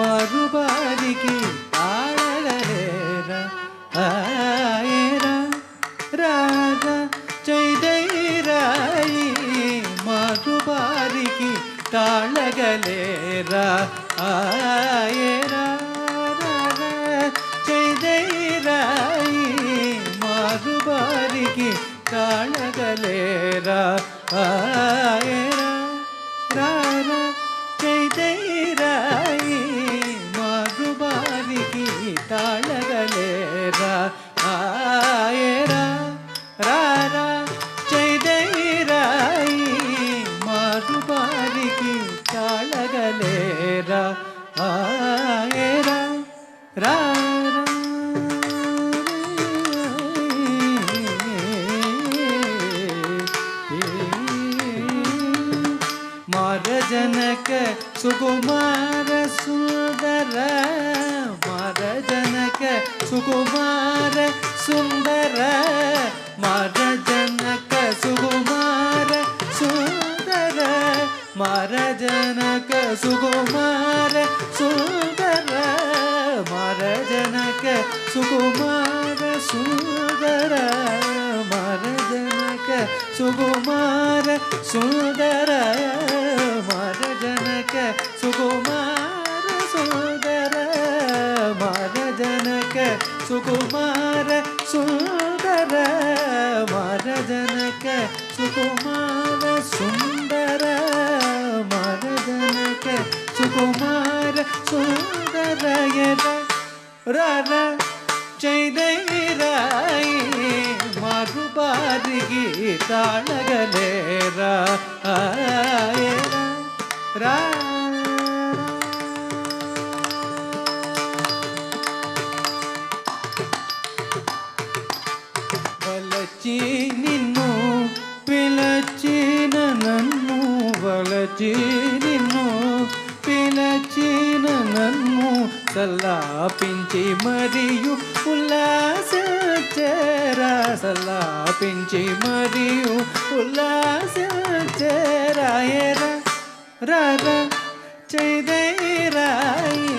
மாதுபாரிகி தாளகலேரா ஆயரா Rara செய்தேராய் மாதுபாரிகி தாளகலேரா ஆயரா செய்தேராய் மாதுபாரிகி தாளகலேரா ஆயரா Rara செய்தேராய் மாதுபாரிகி தாளகலேரா ஆயரா Rara செய்தேராய் மாதுபாரிகி தாளகலேரா ஆயரா Rara மாரஜனக Sukumara சுந்தர மாரஜனக சுகுமார சுந்தர மாரஜனக சுகுமார சுந்தர மாரஜனக சுகுமார சுந்தர மாரஜனக சுகுமார சுந்தர மாரஜனக சுகுமார சுந்தர மாரஜனக சுகுமார சுந்தர மாரஜனக சுகுமார சுந்தர மாரஜனக சுகுமார சுந்தர மாரஜ ಸುಕುಮಾರ ಸುಂದರಯರ ರರ ಚೈದೈರಾಯಿ ಮರುಬಾರಿಗೆ ತಾಳಗಲೇರ ರಾ వలచి నిన్ను పిలచిన నన్ను వలచి నిన్ను పిలచిన నన్ను సల్లాపించి మరియు ఉల్లాసించేరా సల్లాపించి మరియు ఉల్లాసించేరాయరా రారా చైదైరాయి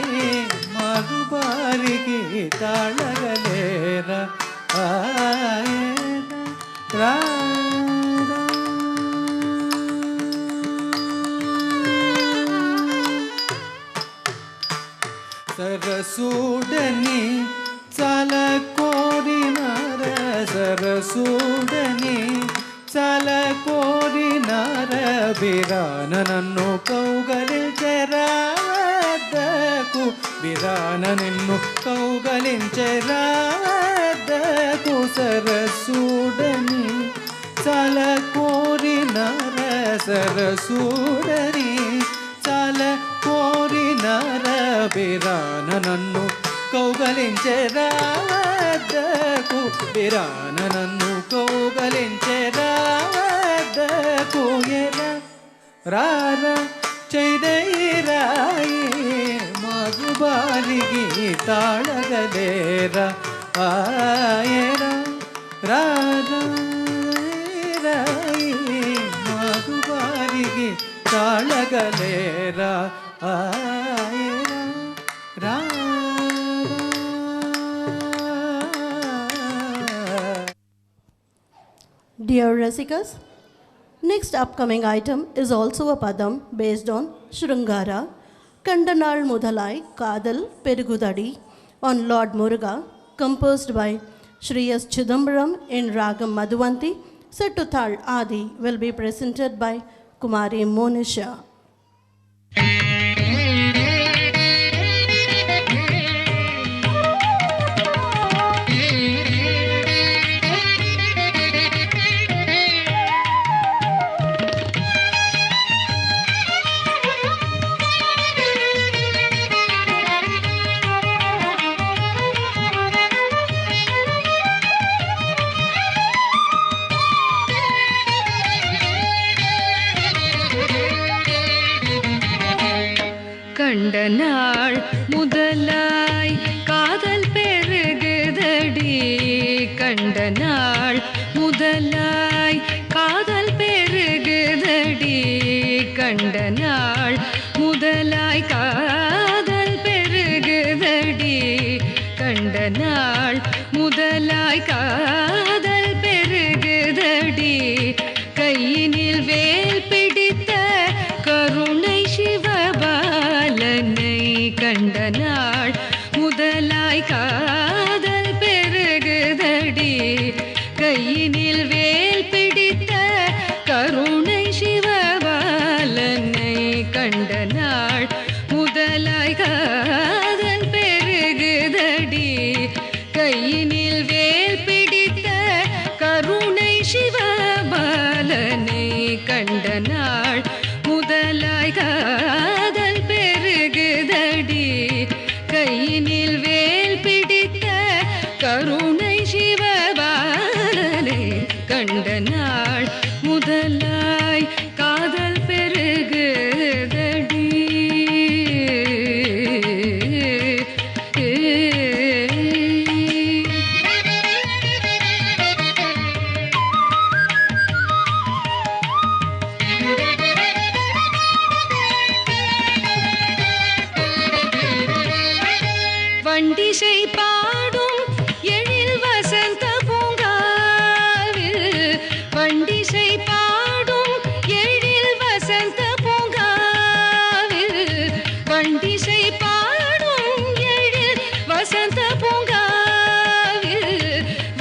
మరుబారికి తాళగలేరా రా సరసూడని చాలా కోరినార సరసూడని చాలా కోరినార బిరాన నన్ను కౌగలించెరావద్దకు బిరాన నిన్ను కౌగలించెరావద్దకు సరసూడని చాలా కోరినార సరసూడని చాలా కోరినార బిరాన నన్ను కౌగలించెరావద్దకు బిరాన నన్ను కౌగలించెరావద్దకు ఎరా రారా చైదైరాయి మగుబాలిగి తాళగలేరా ఆయరా రారా రాయి మగుబాలిగి తాళగలేరా ఆయరా రా Dear Rasikas, next upcoming item is also a padam based on Shrungara, Kandanal Mudhalai Kadal Perugudadi on Lord Muruga, composed by Shri S. Chidambaram in Ragam Madhuvanti, set to Thal Adi, will be presented by Kumari Monisha. கண்ட நாள் முதலாய் காதல் பெருகுதடி கண்ட நாள் முதலாய் காதல் பெருகுதடி கண்ட நாள் முதலாய் காதல் பெருகுதடி கண்ட நாள் முதலாய் காதல் பெருகுதடி கையினில் வேல் பிடித்த கருணை சிவபாலனை கண்ட நாள் முதலாய் காதல் பெருகுதடி கையினில் வேல் பிடித்த கருணை சிவபாலனை கண்ட நாள் முதலாய் காதல் பெருகுதடி கையினில் வேல் பிடித்த கருணை சிவபாலனை கண்ட நாள் முதலாய் காதல் பெருகுதடி கையினில் வேல் பிடித்த கருணை சிவபாலனை கண்ட நாள் முதலாய் காதல் பெருகுதடி வண்டிசை பாடும் எழில் வசந்த பூங்காவில் வண்டிசை பாடும் எழில் வசந்த பூங்காவில் வண்டிசை பாடும் எழில் வசந்த பூங்காவில்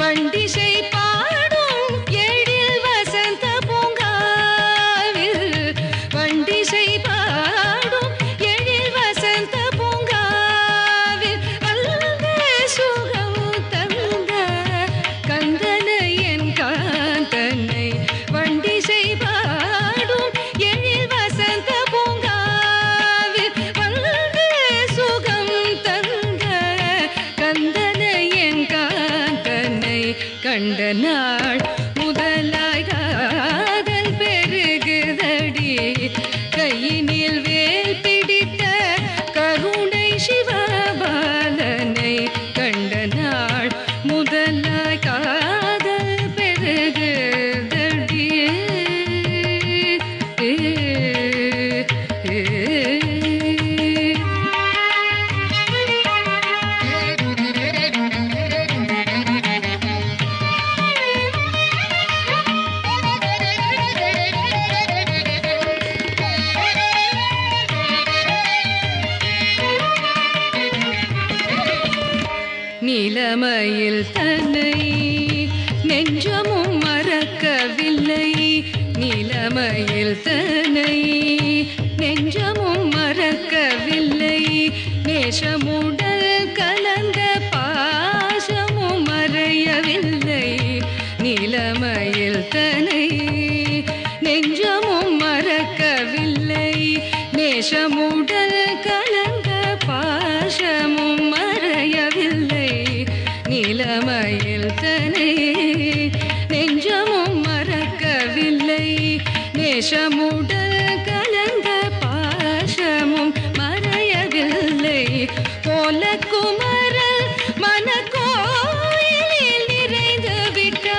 வண்டிசை பாடும் எழில் வசந்த பூங்காவில் வண்டிசை பாடும் எழில் கண்ட நாள் முதலாய் காதல் பெருகுதடி கையினில் வேல் பிடித்த கருணை சிவபாலனை கண்ட நாள் முதலாய் காதல் பெருகுதடி நிலமையில் தன்னை நெஞ்சமும் மறக்கவில்லை நிலமையில் தன்னை நெஞ்சமும் மறக்கவில்லை நேசமுடல் கலந்த பாசமும் மறையவில்லை நிலமையில் தன்னை நெஞ்சமும் மறக்கவில்லை நேசமுடல் கலந்த பாசமும் மறையவில்லை நிலமையில் தனை நெஞ்சமும் மறக்கவில்லை நேசமுடல் கலந்த பாசமும் மறையவில்லை போல குமரல் மனக்கோயிலில் நிறைந்து விட்டான்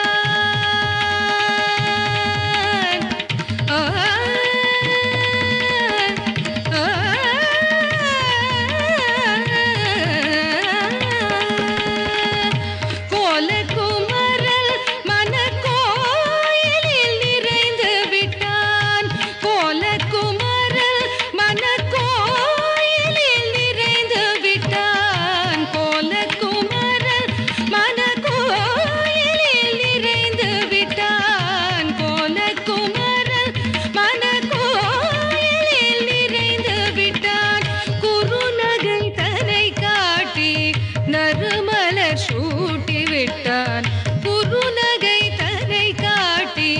கோலகுமரல் மனக்கோயிலில் நிறைந்து விட்டான் கோலகுமரல் மனக்கோயிலில் நிறைந்து விட்டான் கோலகுமரல் மனக்கோயிலில் நிறைந்து விட்டான் கோலகுமரல் மனக்கோயிலில் நிறைந்து விட்டான் குறுநகை தனை காட்டி நறுமலர் சூட்டி விட்டான் குறுநகை தனை காட்டி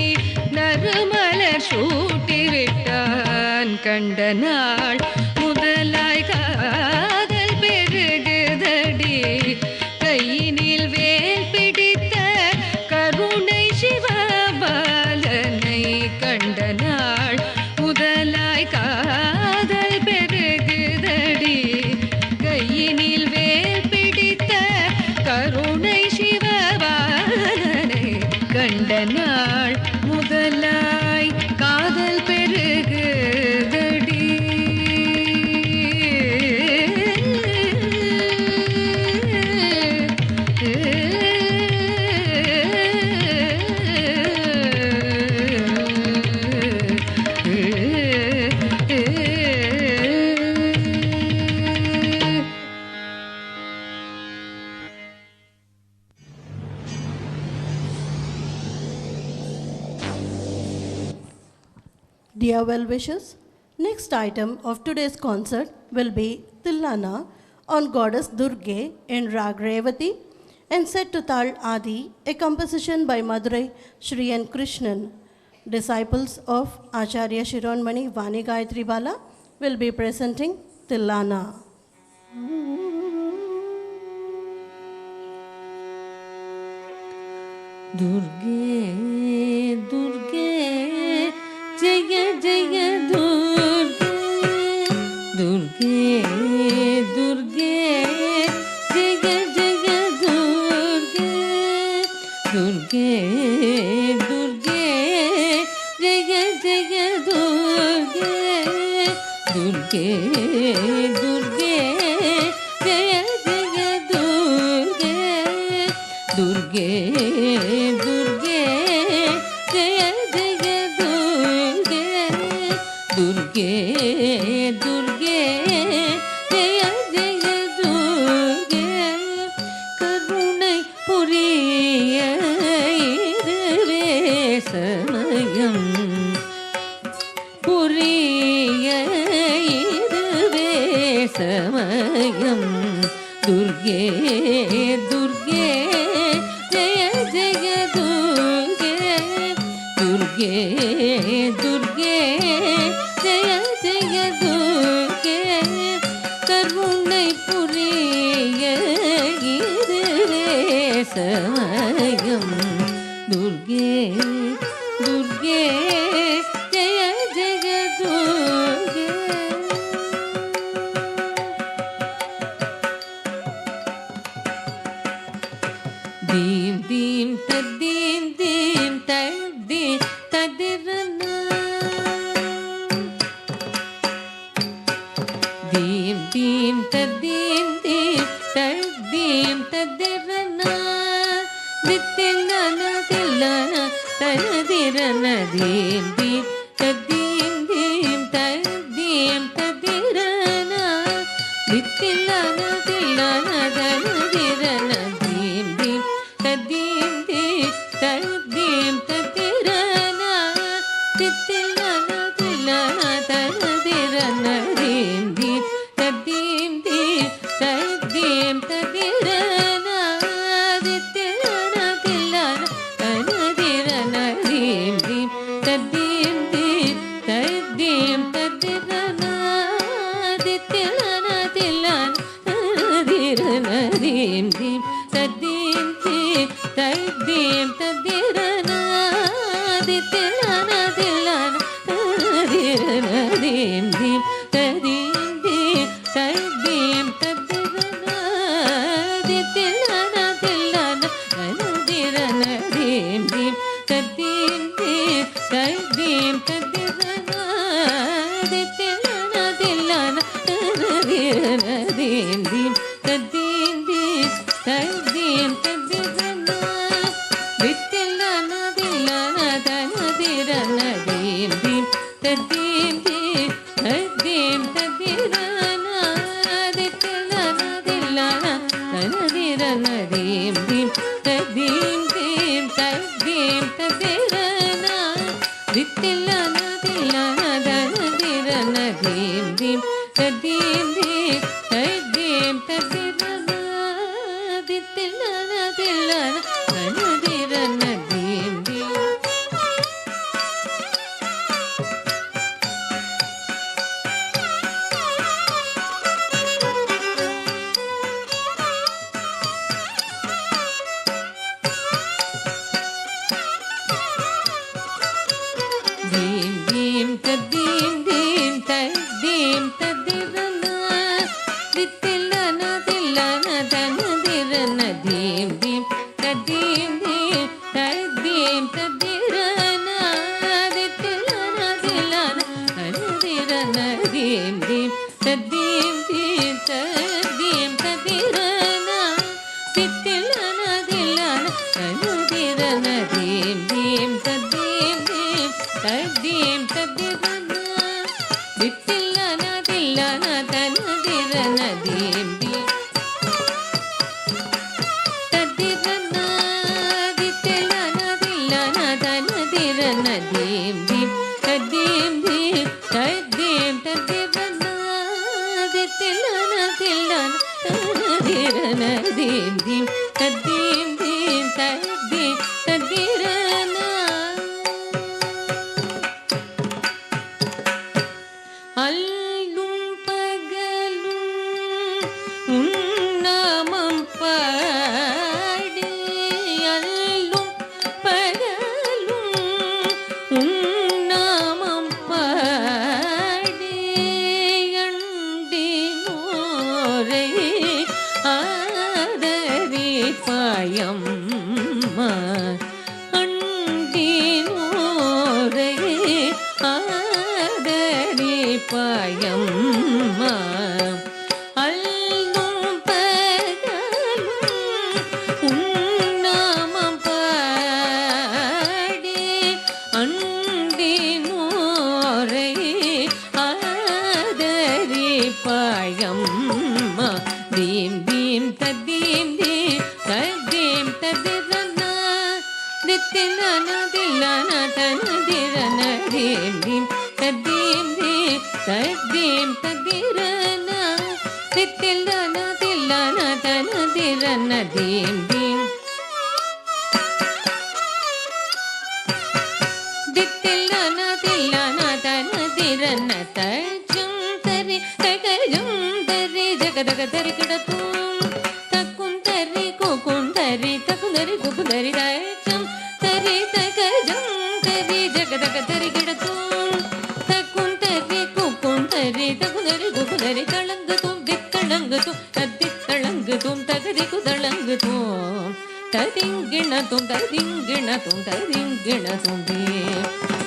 நறுமலர் சூட்டி விட்டான் கண்ட நாள் முதலாய் காதல் பெருகுதடி கையினில் வேல் பிடித்த கருணை சிவபாலனை கண்ட நாள் முதலாய் காதல் பெருகுதடி கையினில் வேல் பிடித்த கருணை சிவபாலனை கண்ட நாள் முதலாய் காதல் பெருகுதடி Dear well-wishers, next item of today's concert will be Tillana on Goddess Durga in Rag Revati and set to Tal Adi, a composition by Madurai Shri N. Krishnan. Disciples of Acharya Shironmani Vani Gayatri Bala will be presenting Tillana. दुर्गे दुर्गे जय जय दुर्गे दुर्गे दुर्गे जय जय दुर्गे दुर्गे दुर्गे जय जय दुर्गे दुर्गे दुर्गे जय जय दुर्गे दुर्गे दुर्गे जय जय दुर्गे दुर्गे दुर्गे जय जय दुर्गे करुणை புரிய இதுவே சமயம் புரிய இதுவே சமயம் दुर्गे दुर्गे जय जय दुर्गे दुर्गे दुर्गे जय जय दुर्गे தீம் தீம் தத்தீம் தீம் தத்தி ததிரன தீம் தீம் தத்தீம் தீம் தத்தீம் ததிரன தித்தில்லன தில்லன ததிரன தீம் தீம் தத்தீம் தீம் தத்தீம் ததிரன தித்தில்லன தில்லன ததிரன தீம் தீம் தத்தீம் தீம் தத்தீம் ததிரன தித்தில்லன தில்லன ததிரன தீம் தீம் தத்தீம் தீம் தத்தீம் ததிரன தித்தில்லன தில்லன ததிரன தீம் தீம் தத்தீம் தீம் தத்தீம் ததிரன தித்தில்லன தில்லன ததிரன தீம் தீம் தத்தீம் தீம் தத்தீம் ததிரன தித்தில்லன தில்லன ததிரன தீம் தீம் தத்தீம் தீம் தத்தீம் ததிரன தித்தில்லன தில்லன ததிரன தீம் தீம் தத்தீம் தீம் தத்தீம் ததிரன தித்தில்லன தில்லன ததிரன தீம் தீம் தத்தீம் தீம் தத்தீம் ததிரன தித்தில்லன தில்லன ததிரன தீம் தீம் தத்தீம் தீம் தத்தீம் ததிரன தித்தில்லன தில்லன ததிரன தீம் தீம் தத்தீம் தீம் தத்தீம் ததிரன தித்தில்லன தில்லன ததிரன தீம் தீம் தத்தீம் தீம் தத்தீம் ததிரன தித்தில்லன தில்லன ததிரன தீம் தீம் தீம் தீம் தத்தீம் தீம் தத்தீம் ததிரன தித்தில்லன தில்லன ததிரன தீம் தீம் தத்தீம் தீம் தத்தீம் ததிரன தித்தில்லன தில்லன ததிரன தீம் தீம் தத்தீம் தீம் தத்தீம் ததிரன தித்தில்லன தில்லன ததிரன தீம் தீம் தத்தீம் தீம் தத்தீம் ததிரன தித்தில்லன தில்லன ததிரன தீம் தீம் ததிரன தித்தில்லன தில்லன ததிரன தீம் தீம் தத்தீம் தீம் தத்தீம் ததிரன தித்தில்லன தில்லன ததிரன தீம் தீம் தத்தீம் தீம் தத்தீம் ததிரன அல்லும் பகலும் உன்னாமம் பாடி அல்லும் பகலும் உன்னாமம் பாடி அண்டினோரை ஆதரி பாயம்மா அண்டினோரை ஆதரி பாயம்மா அல்லும் பகலும் உன்னாமம் பாடி அண்டினோரை ஆதரி பாயம்மா தீம் தீம் தத்தீம் தீம் தத்தீம் ததிரன தித்தில்லன தில்லன ததிரன தீம் தீம் தத்தீம் தீம் தத்தீம் ததிரன தித்தில்லன தில்லன ததிரன தீம் தீம் தித்தில்லன தில்லன ததிரன தஜம் தரி தகஜம் தரி ஜகதக தரி கிடத்தும் தக்கும் தரி கோக்கும் தரி தக்கும் தரி கோக்கும் தரி தஜம் தரி தகஜம் தரி ஜகதக தரி கிடத்தும் தக்கும் தரி கோக்கும் தரி தக்கும் தரி கோக்கும் தரி தளங்கு தும் தித்தளங்கு தும் தத்தி தளங்கு தும் தகதி குதளங்கு தும் ததிங்கிணதும் ததிங்கிணதும் ததிங்கிணதும் தே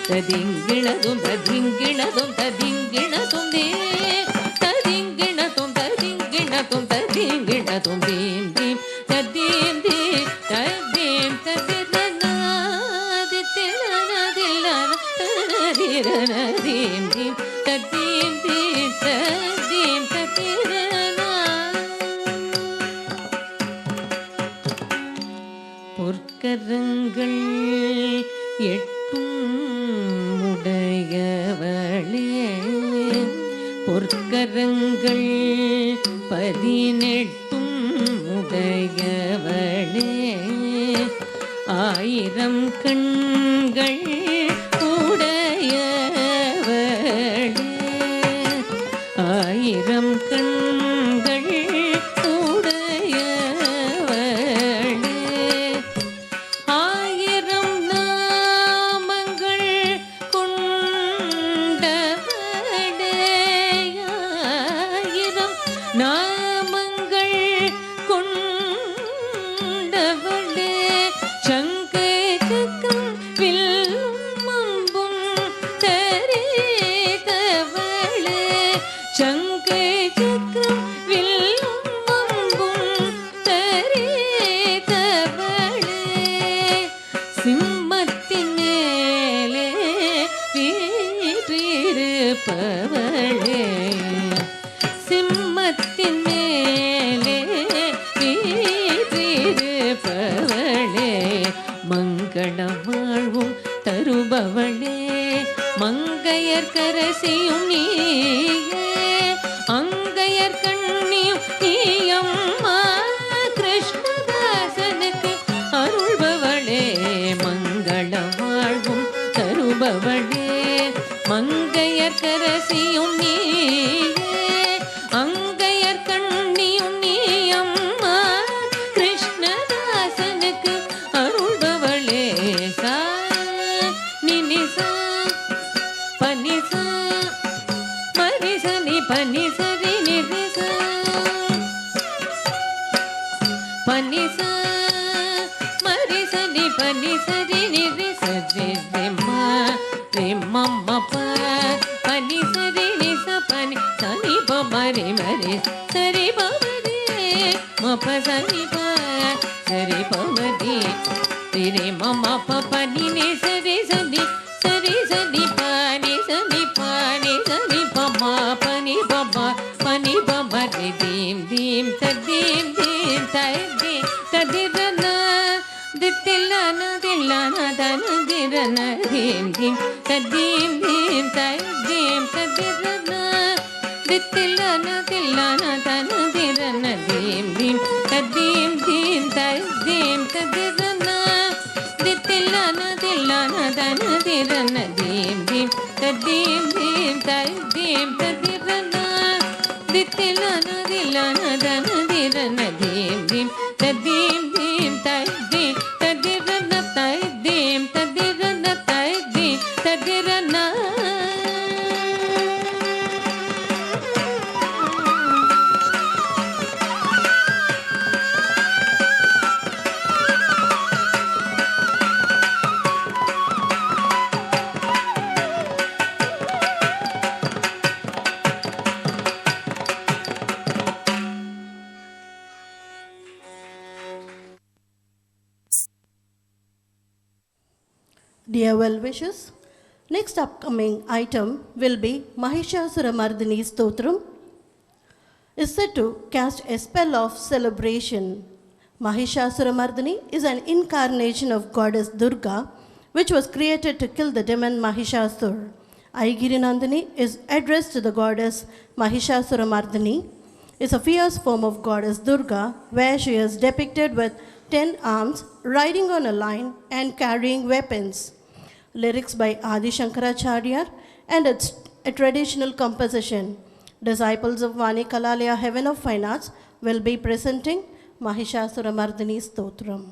ததிங்கிணதும் ததிங்கிணதும் ததிங்கிணதும் தே ததிங்கிணதும் ததிங்கிணதும் ததிங்கிணதும் தீம் தீம் ததீம் தீ ததீம் ததிரநாதித்திரனதில்லன தனதிரனதீம் தீம் ததீம் தீ ததீம் ததிரனா பொற்கரங்கள் எட்டும் உடையவளே பொற்கரங்கள் 18 உடையவளே 1000 கண்கள் உடையவளே 1000 கண்கள் உடையவளே 1000 நாமங்கள் கொண்டவளே 1000 நாமங்கள் கொண்டவளே சங்கை சக்கம் வில்லும் அம்பும் தரித்தவளே சங்கை சக்கம் வில்லும் அம்பும் தரித்தவளே சிம்மத்தின் மேலே வீற்றிருப்பவளே சிம்மத்தின் மேலே வீற்றிருப்பவளே மங்களம் வாழ்வும் தருபவளே மங்கையர்க்கரசியும் நீயே அங்கையர் கண்ணியும் நீயம்மா கிருஷ்ணதாசனுக்கு அருள்பவளே மங்களம் வாழ்வும் தருபவளே மங்கையர்க்கரசியும் நீயே அங்கையர் கண்ணியும் நீயம்மா கிருஷ்ணதாசனுக்கு அருள்பவளே சா நினிசா பனிசா மரிசனி பனிசரி நிரிசா பனிசா மரிசனி பனிசரி நிரிசரி ரிம்மா ரிம்மம்ம ப பனிசரி நிச பனி சனி ப மரி மரி சரி ப மரி மப சனி ப சரி ப மரி ரி மம ப பனி நி சரி சனி சரி சனி பனி சனி பனி சனி ப ம பனி ப ம பனி ப மரி தீம் தீம் ததீம் தீம் ததீம் ததிரன தித்தில்லன தில்லன தன திரன தீம் தீம் ததீம் தீம் ததீம் ததிரன தித்தில்லன தில்லன தன திரன தீம் தீம் ததீம் தீம் ததீம் ததிரன தித்தில்லன தில்லன தன திரன தீம் தீம் ததீம் தீம் ததீம் ததிரன தித்தில்லன தில்லன தன திரன தீம் தீம் ததீம் தீம் ததீம் ததிரன ததீம் ததிரன ததீம் ததிரன Dear well-wishers, next upcoming item will be Mahishasuramardini Stotram. Is said to cast a spell of celebration. Mahishasuramardini is an incarnation of goddess Durga, which was created to kill the demon Mahishasur. Aigiri Nandini is addressed to the goddess Mahishasuramardini. Is a fierce form of goddess Durga, where she is depicted with 10 arms, riding on a lion and carrying weapons. Lyrics by Adi Shankaracharya and it's a traditional composition. Disciples of Vani Kalalaya Heaven of Fine Arts will be presenting Mahishasuramardini Stotram.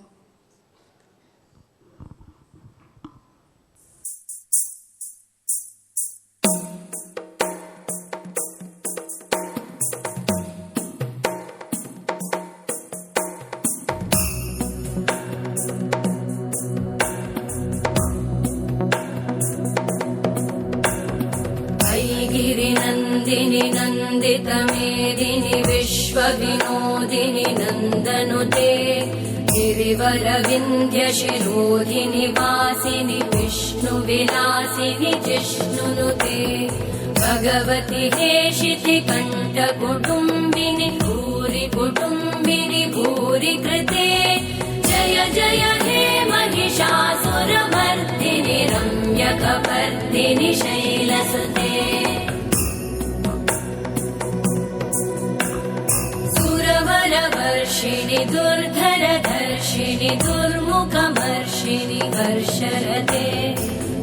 नन्दिनि नन्दितमेदिनि विश्वविनोदिनि नन्दनुते गिरिवरविन्ध्यशिरोधिनि वासिनि विष्णुविलासिनि जिष्णुनुते भगवति हेशितिकण्ठकुटुम्बिनि भूरि कुटुम्बिनि भूरि कृते जय जय हे महिषासुरमर्दिनि रम्यकपर्दिनि शैलसुते सुरवरवर्षिणि दुर्धरधर्षिणि दुर्मुखमर्षिणि हर्षरते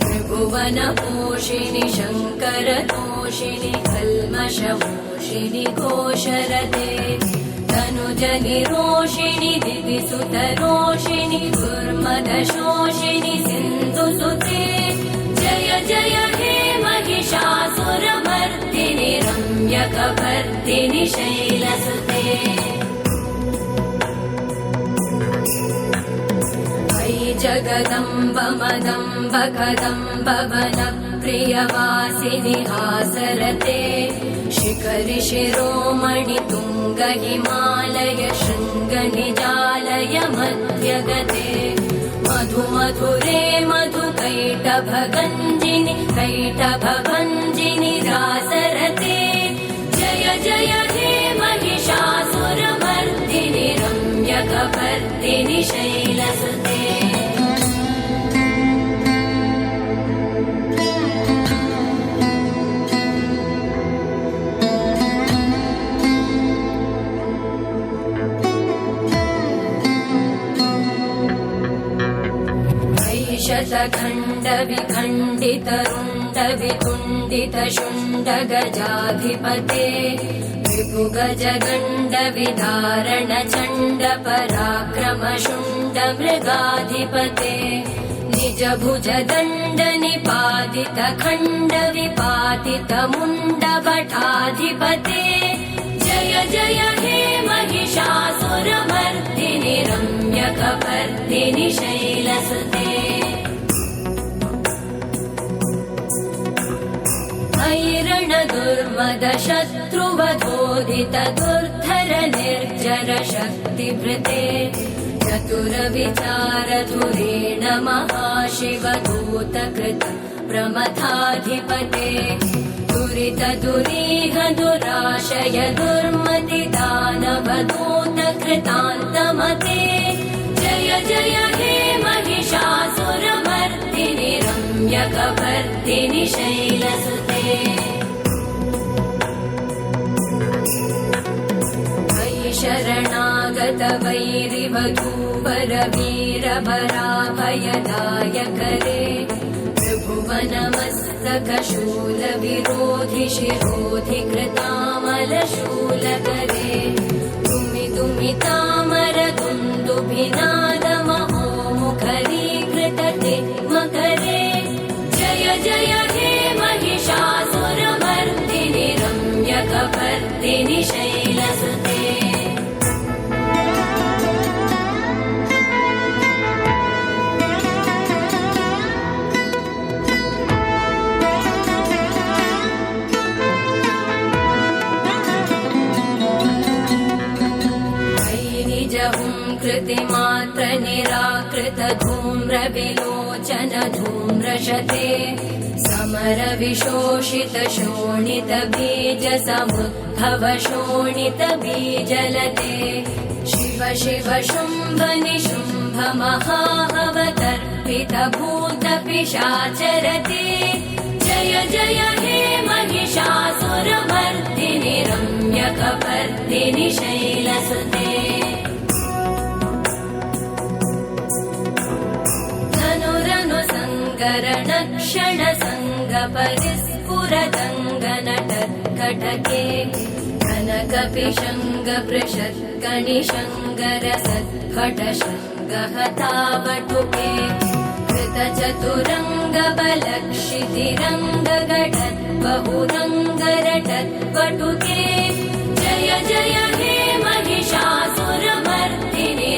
त्रिभुवनपोषिणि शङ्करतोषिणि कल्मषमोषिणि घोषरते तनुजनिरोषिणि दिविसुतरोषिणि दुर्मदशोषिणि सिन्धुसुते जय जय हे महिषासुरमर्दिनि रम्यकपर्दिनि शैलसुते अयि जगदम्ब मदम्ब कदम्ब वनप्रियवासिनि हासरते शिखरि शिरोमणि तुङ्ग हिमालय शृङ्गनिजालय मध्यगते मधु मधुरे मधुकैटभगञ्जिनि कैटभभञ्जिनि रासरते जय जय हे महिषासुरमर्दिनि रम्यकपर्दिनि शैलसुते शतखण्डविखण्डितरुण्डवितुण्डितशुण्डगजाधिपते विपुगजगण्डविदारणचण्डपराक्रमशुण्डमृगाधिपते निजभुजदण्डनिपातितखण्डविपातितमुण्डभटाधिपते जय जय हे महिषासुरमर्दिनि रम्यकपर्दिनि शैलसुते ऐरणदुर्मदशत्रुवधोदित दुर्धर निर्जर शक्तिभृते चतुरविचारधुरेण महाशिवदूतकृत प्रमथाधिपते दुरित दुरीह दुराशय दुर्मति दानवदूतकृतान्तमते जय जय हे महिषासुरमर्दिनि रम्यकपर्दिनि शैलसुते मयि शरणागत वैरिवधूवर वीरभराभयदायकरे त्रिभुवनमस्तकशूलविरोधि शिरोधि कृतामलशूलकरे तुमि तुमि तामरदुन्दुभिनादमहोमुखरीकृतते मकरे जय जय हे महिषासुरमर्दिनि रम्यकपर्दिनि शैलसुते कृतिमात्र निराकृत धूम्र विलोचन धूम्रशते समर विशोषित शोणित बीज समुद्भव शोणित बीजलते शिव शिव शुम्भ निशुम्भ महाहवतर्पित भूत पिशाचरते जय जय हे महिषासुरमर्दिनि रम्यकपर्दिनि शैलसुते रणक्षण संग परिस्फुरदङ्गनटत्कटके कनकपिशङ्ग पृषत्कणिशङ्गर सत्कटशङ्गहतावटुके कृतचतुरङ्ग बलक्षितिरङ्गगटत् बहुरङ्गरटत्वटुके जय जय हे महिषासुरमर्दिनि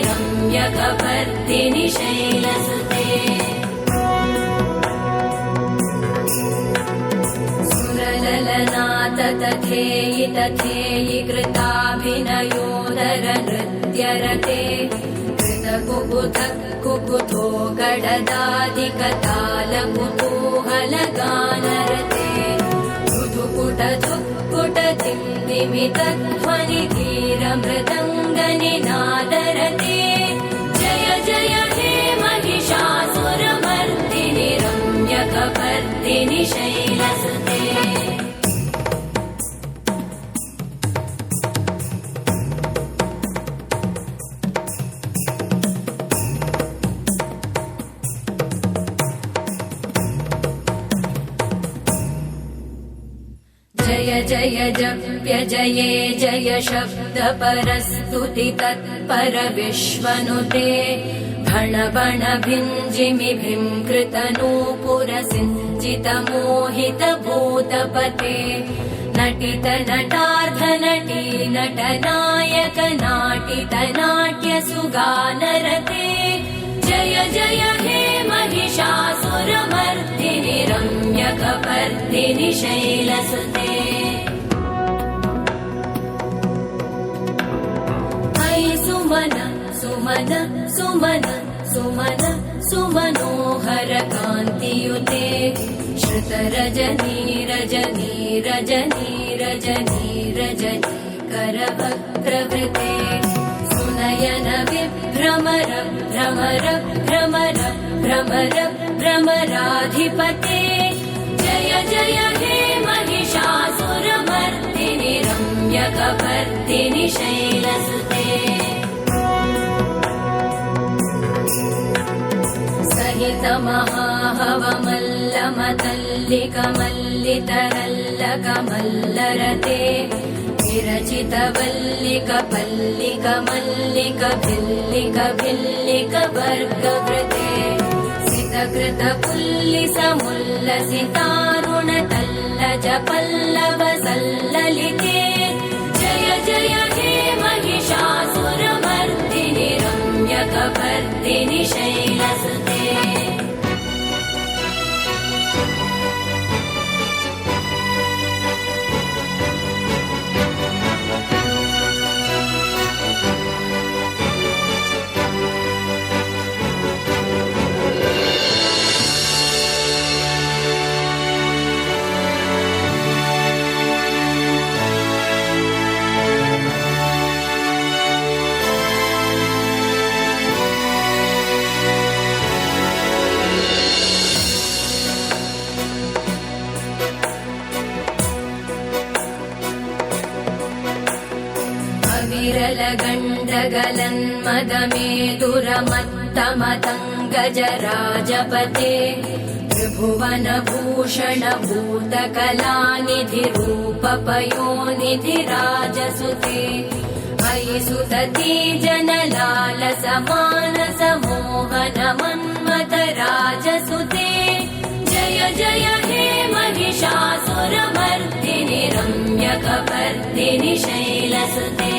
रम्यकपर्दिनि शैलसुते सुरललना तथेयि तथेयि कृताभिनयोदर नृत्यरते कृतकुकुथः कुकुथो गडदादिकतालकुतूहलगानरते धीरमृदङ्गनिनादरते जय जय हे महिषासुरमर्दिनि रम्यकपर्दिनि शैलसुते जय जय जप्य जये जय शब्दपरस्तुति तत्पर विश्वनुते भण बण भिञ्जिमिभिं कृतनूपुरसिञ्चितमोहित भूतपते नटित नटार्ध नटी नटनायक नाटित नाट्य सुगानरते जय जय हे महिषासुरमर्दिनि रम्यकपर्दिनि शैलसुते सुमन सुमन सुमन सुमन सुमनोहर कान्तियुते श्रुतरजनी रजनी रजनी रजनी रजनी करवक्त्रवृते सुनयन विभ्रमर भ्रमर भ्रमर भ्रमर भ्रमराधिपते जय जय हे महिषासुरमर्दिनि रम्यकपर्दिनि शैलसुते सहितमहाहवमल्लमतल्लिकमल्लितरल्लकमल्लरते विरचितवल्लिकपल्लिकमल्लिकभिल्लिकभिल्लिकवर्गवृते सितकृतपुल्लिसमुल्लसितारुणतल्लजपल्लवसल्ललिते जय जय हे महिषासुरमर्दिनि रम्यकपर्दिनि शैलसुते विरलगण्डगलन्मदमेदुरमत्तमतङ्गजराजपते त्रिभुवनभूषण भूतकलानिधिरूपपयोनिधिराजसुते अयि सुतती जनलालसमानसमोहनमन्मथराजसुते जय जय हे महिषासुरमर्दिनि रम्यकपर्दिनि शैलसुते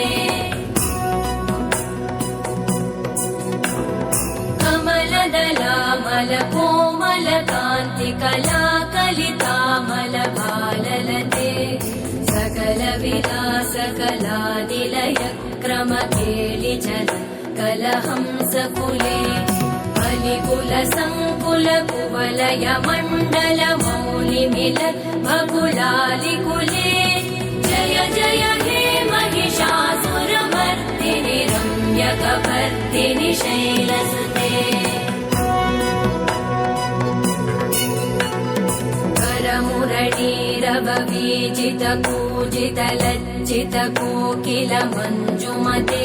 कमलदलामलकोमलकान्तिकलाकलितामलभाललते सकलविलासकलानिलयक्रमकेलिचल कलहंसकुले बलिकुलसङ्कुलकुवलयमण्डलमौलिमिलत् भकुलालिकुले जय जय हे महिषासुरमर्दिनि रम्यकपर्दिनि शैलसुते करमुरलीरववीजितपूजितलज्जितकोकिलमञ्जुमते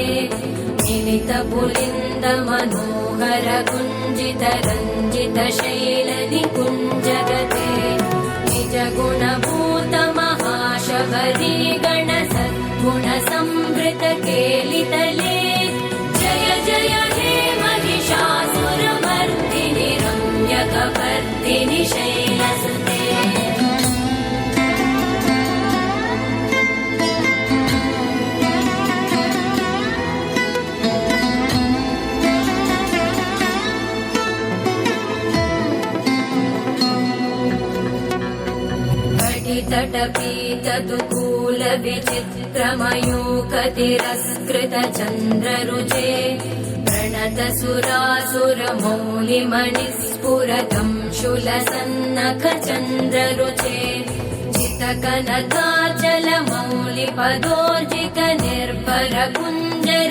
मिलितपुलिन्दमनोहर कुञ्जितरञ्जितशैलनिकुञ्जगते निजगुणभूतमहाशबरी गणसद्गुणसंवृतकेलितले जय जय हे महिषासुरमर्दिनि रम्यकपर्दिनि शैलसुते तटपीत कृततुकूलविचित्रमयूकतिरस्कृतचन्द्ररुचे प्रणतसुरासुरमौलिमणिस्फुरतं शूलसन्नखचन्द्ररुचे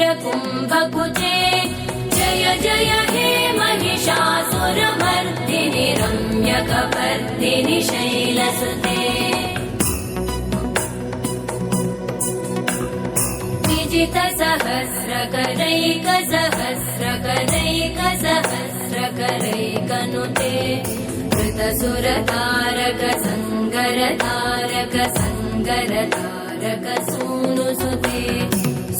जितकनकाचलमौलिपदोर्जितनिर्भरकुञ्जरकुम्भकुचे जय जय हे महिषासुरमर्दिनि रम्यकपर्दिनि शैलसुते विजितसहस्रकरैकसहस्रकरैकसहस्रकरैकनुते कृतसुरतारकसङ्गरतारकसङ्गरतारकसूनुसुते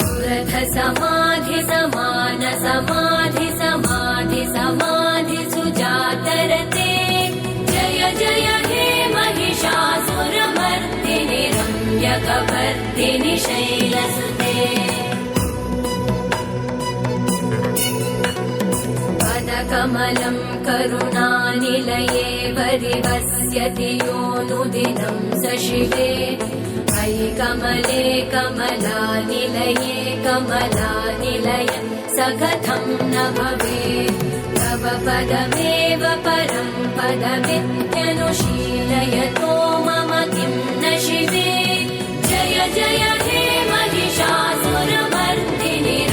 सुरथसमाधि समान समाधि समाधि समाधि सुजातरते जय जय हे महिषासुरमर्दिनि रम्यकपर्दिनि शैलसुते पदकमलं करुणानिलये वरिवस्यति योऽनुदिनं स शिवे अयि कमले कमलानिलये कमलानिलय स कथं न भवेत् तव पदमेव परं पदमित्यनुशीलयतो मम किं न शिवे जय जय हे महिषासुरमर्दिनि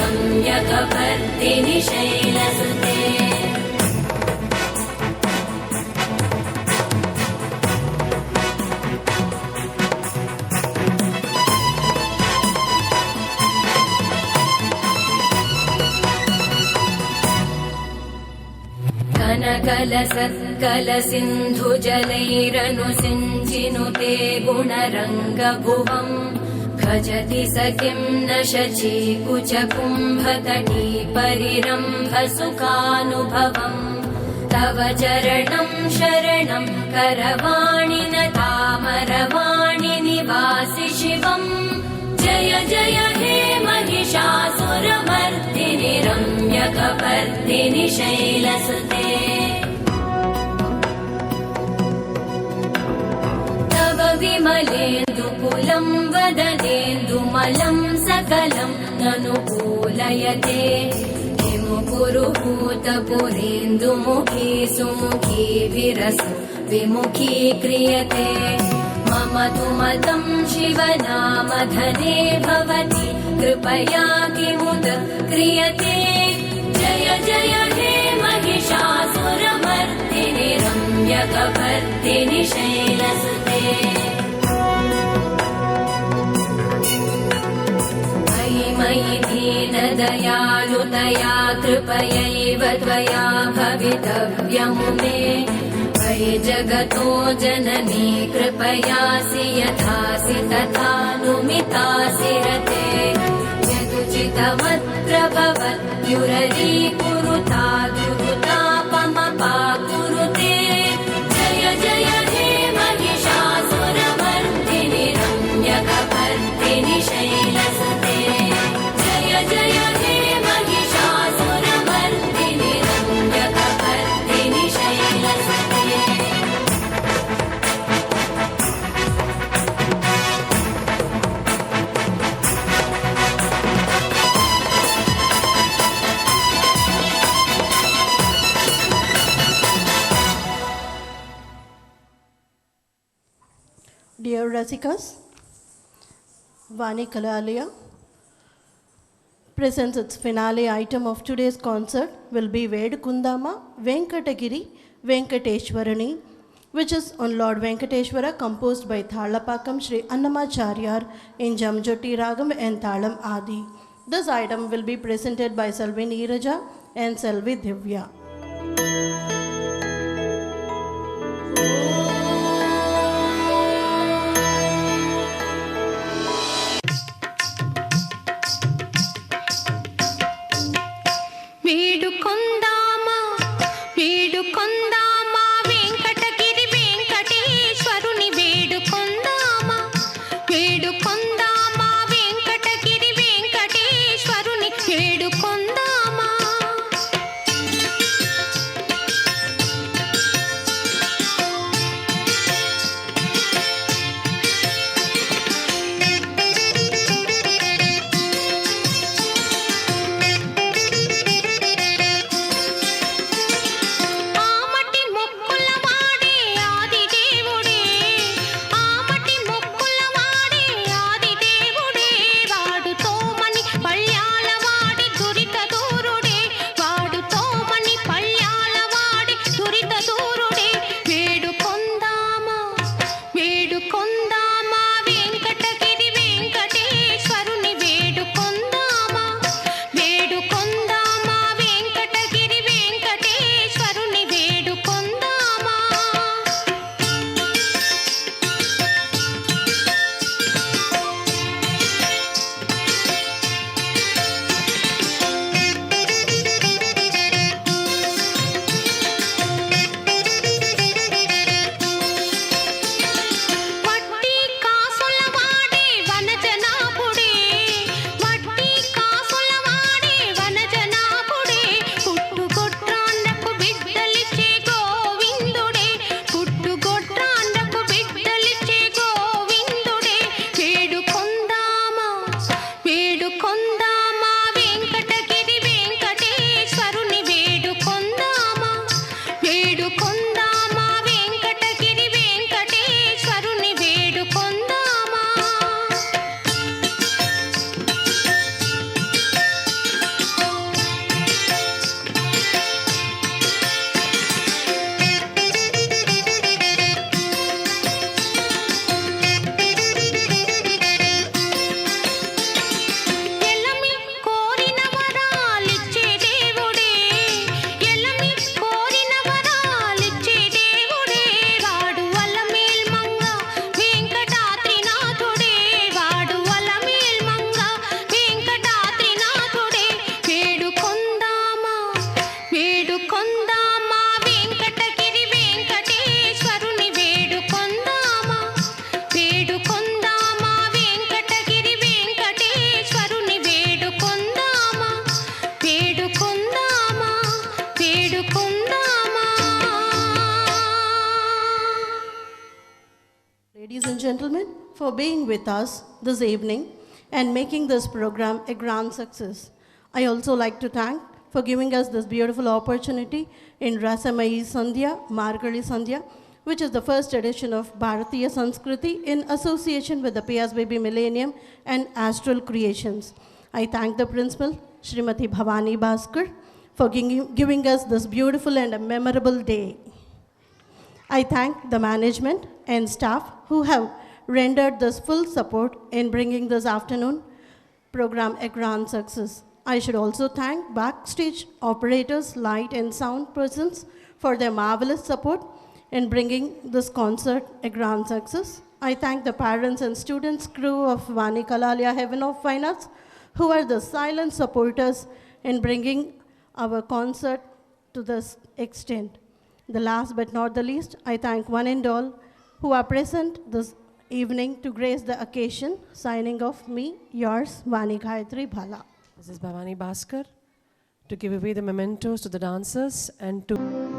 रम्यकपर्दिनि शैलसुते कनकलसत्कलसिन्धुजलैरनुसिञ्चिनुते गुणरङ्गभुवम् भजति स किं न शचीकुचकुम्भतटी परिरम्भसुखानुभवम् तव चरणं शरणं करवाणि न तामरवाणि निवासि शिवम् जय जय हे महिषासुरमर्दिनि रम्यकपर्दिनि शैलसुते तव विमलेन्दुकुलं वदनेन्दुमलं सकलं ननुकूलयते किमु पुरुहूतपुरेन्दुमुखी सुमुखी विरसो विमुखी क्रियते मम तु मतं शिवनामधने भवति कृपया किमुत क्रियते जय जय हे महिषासुरमर्दिनि रम्यकपर्दिनि शैलसुते मयि मयि दीनदयालुतया कृपयैव त्वया भवितव्यमुमे अयि जगतो जननी कृपयासि यथासि तथानुमितासि रते यदुचितमत्र भवत्युररीकुरुता दुरुतापमपाकुरुते जय जय हे महिषासुरमर्दिनि रम्यकपर्दिनि शैलसुते जय जय हे Mahishasuramardini रम्यकपर्दिनि शैलसुते Dear Rasikas, Vani Kalalaya presents its finale item of today's concert will be Vedukundama Venkatagiri Venkateshwarani, which is on Lord Venkateshwara, composed by Thalapakam Sri Annamacharyar in Jamjoti Ragam and Thalam Adi. This item will be presented by Selvi Neeraja and Selvi Divya. వేడుకొందామా వేడుకొందామా Venkatagiri వెంకటేశ్వరుని వేడుకొందామా వేడుకొందామా వెంకటగిరి వెంకటేశ్వరుని వేడుకొందామా gentlemen, for being with us this evening and making this program a grand success. I also like to thank for giving us this beautiful opportunity in Rasamai Sandhya, Margali Sandhya, which is the first edition of Bharatiya Sanskriti in association with the PSBB Millennium and Astral Creations. I thank the principal, Srimati Bhavani Bhaskar, for giving us this beautiful and a memorable day. I thank the management and staff who have rendered this full support in bringing this afternoon program a grand success. I should also thank backstage operators, light and sound persons for their marvelous support in bringing this concert a grand success. I thank the parents and students crew of Vani Kalalaya Heaven of Fine Arts who are the silent supporters in bringing our concert to this extent. The last but not the least, I thank one and all who are present this evening to grace the occasion. Signing off, me, yours, Vani Gayatri Bhala. This is Bhavani Bhaskar to give away the mementos to the dancers and to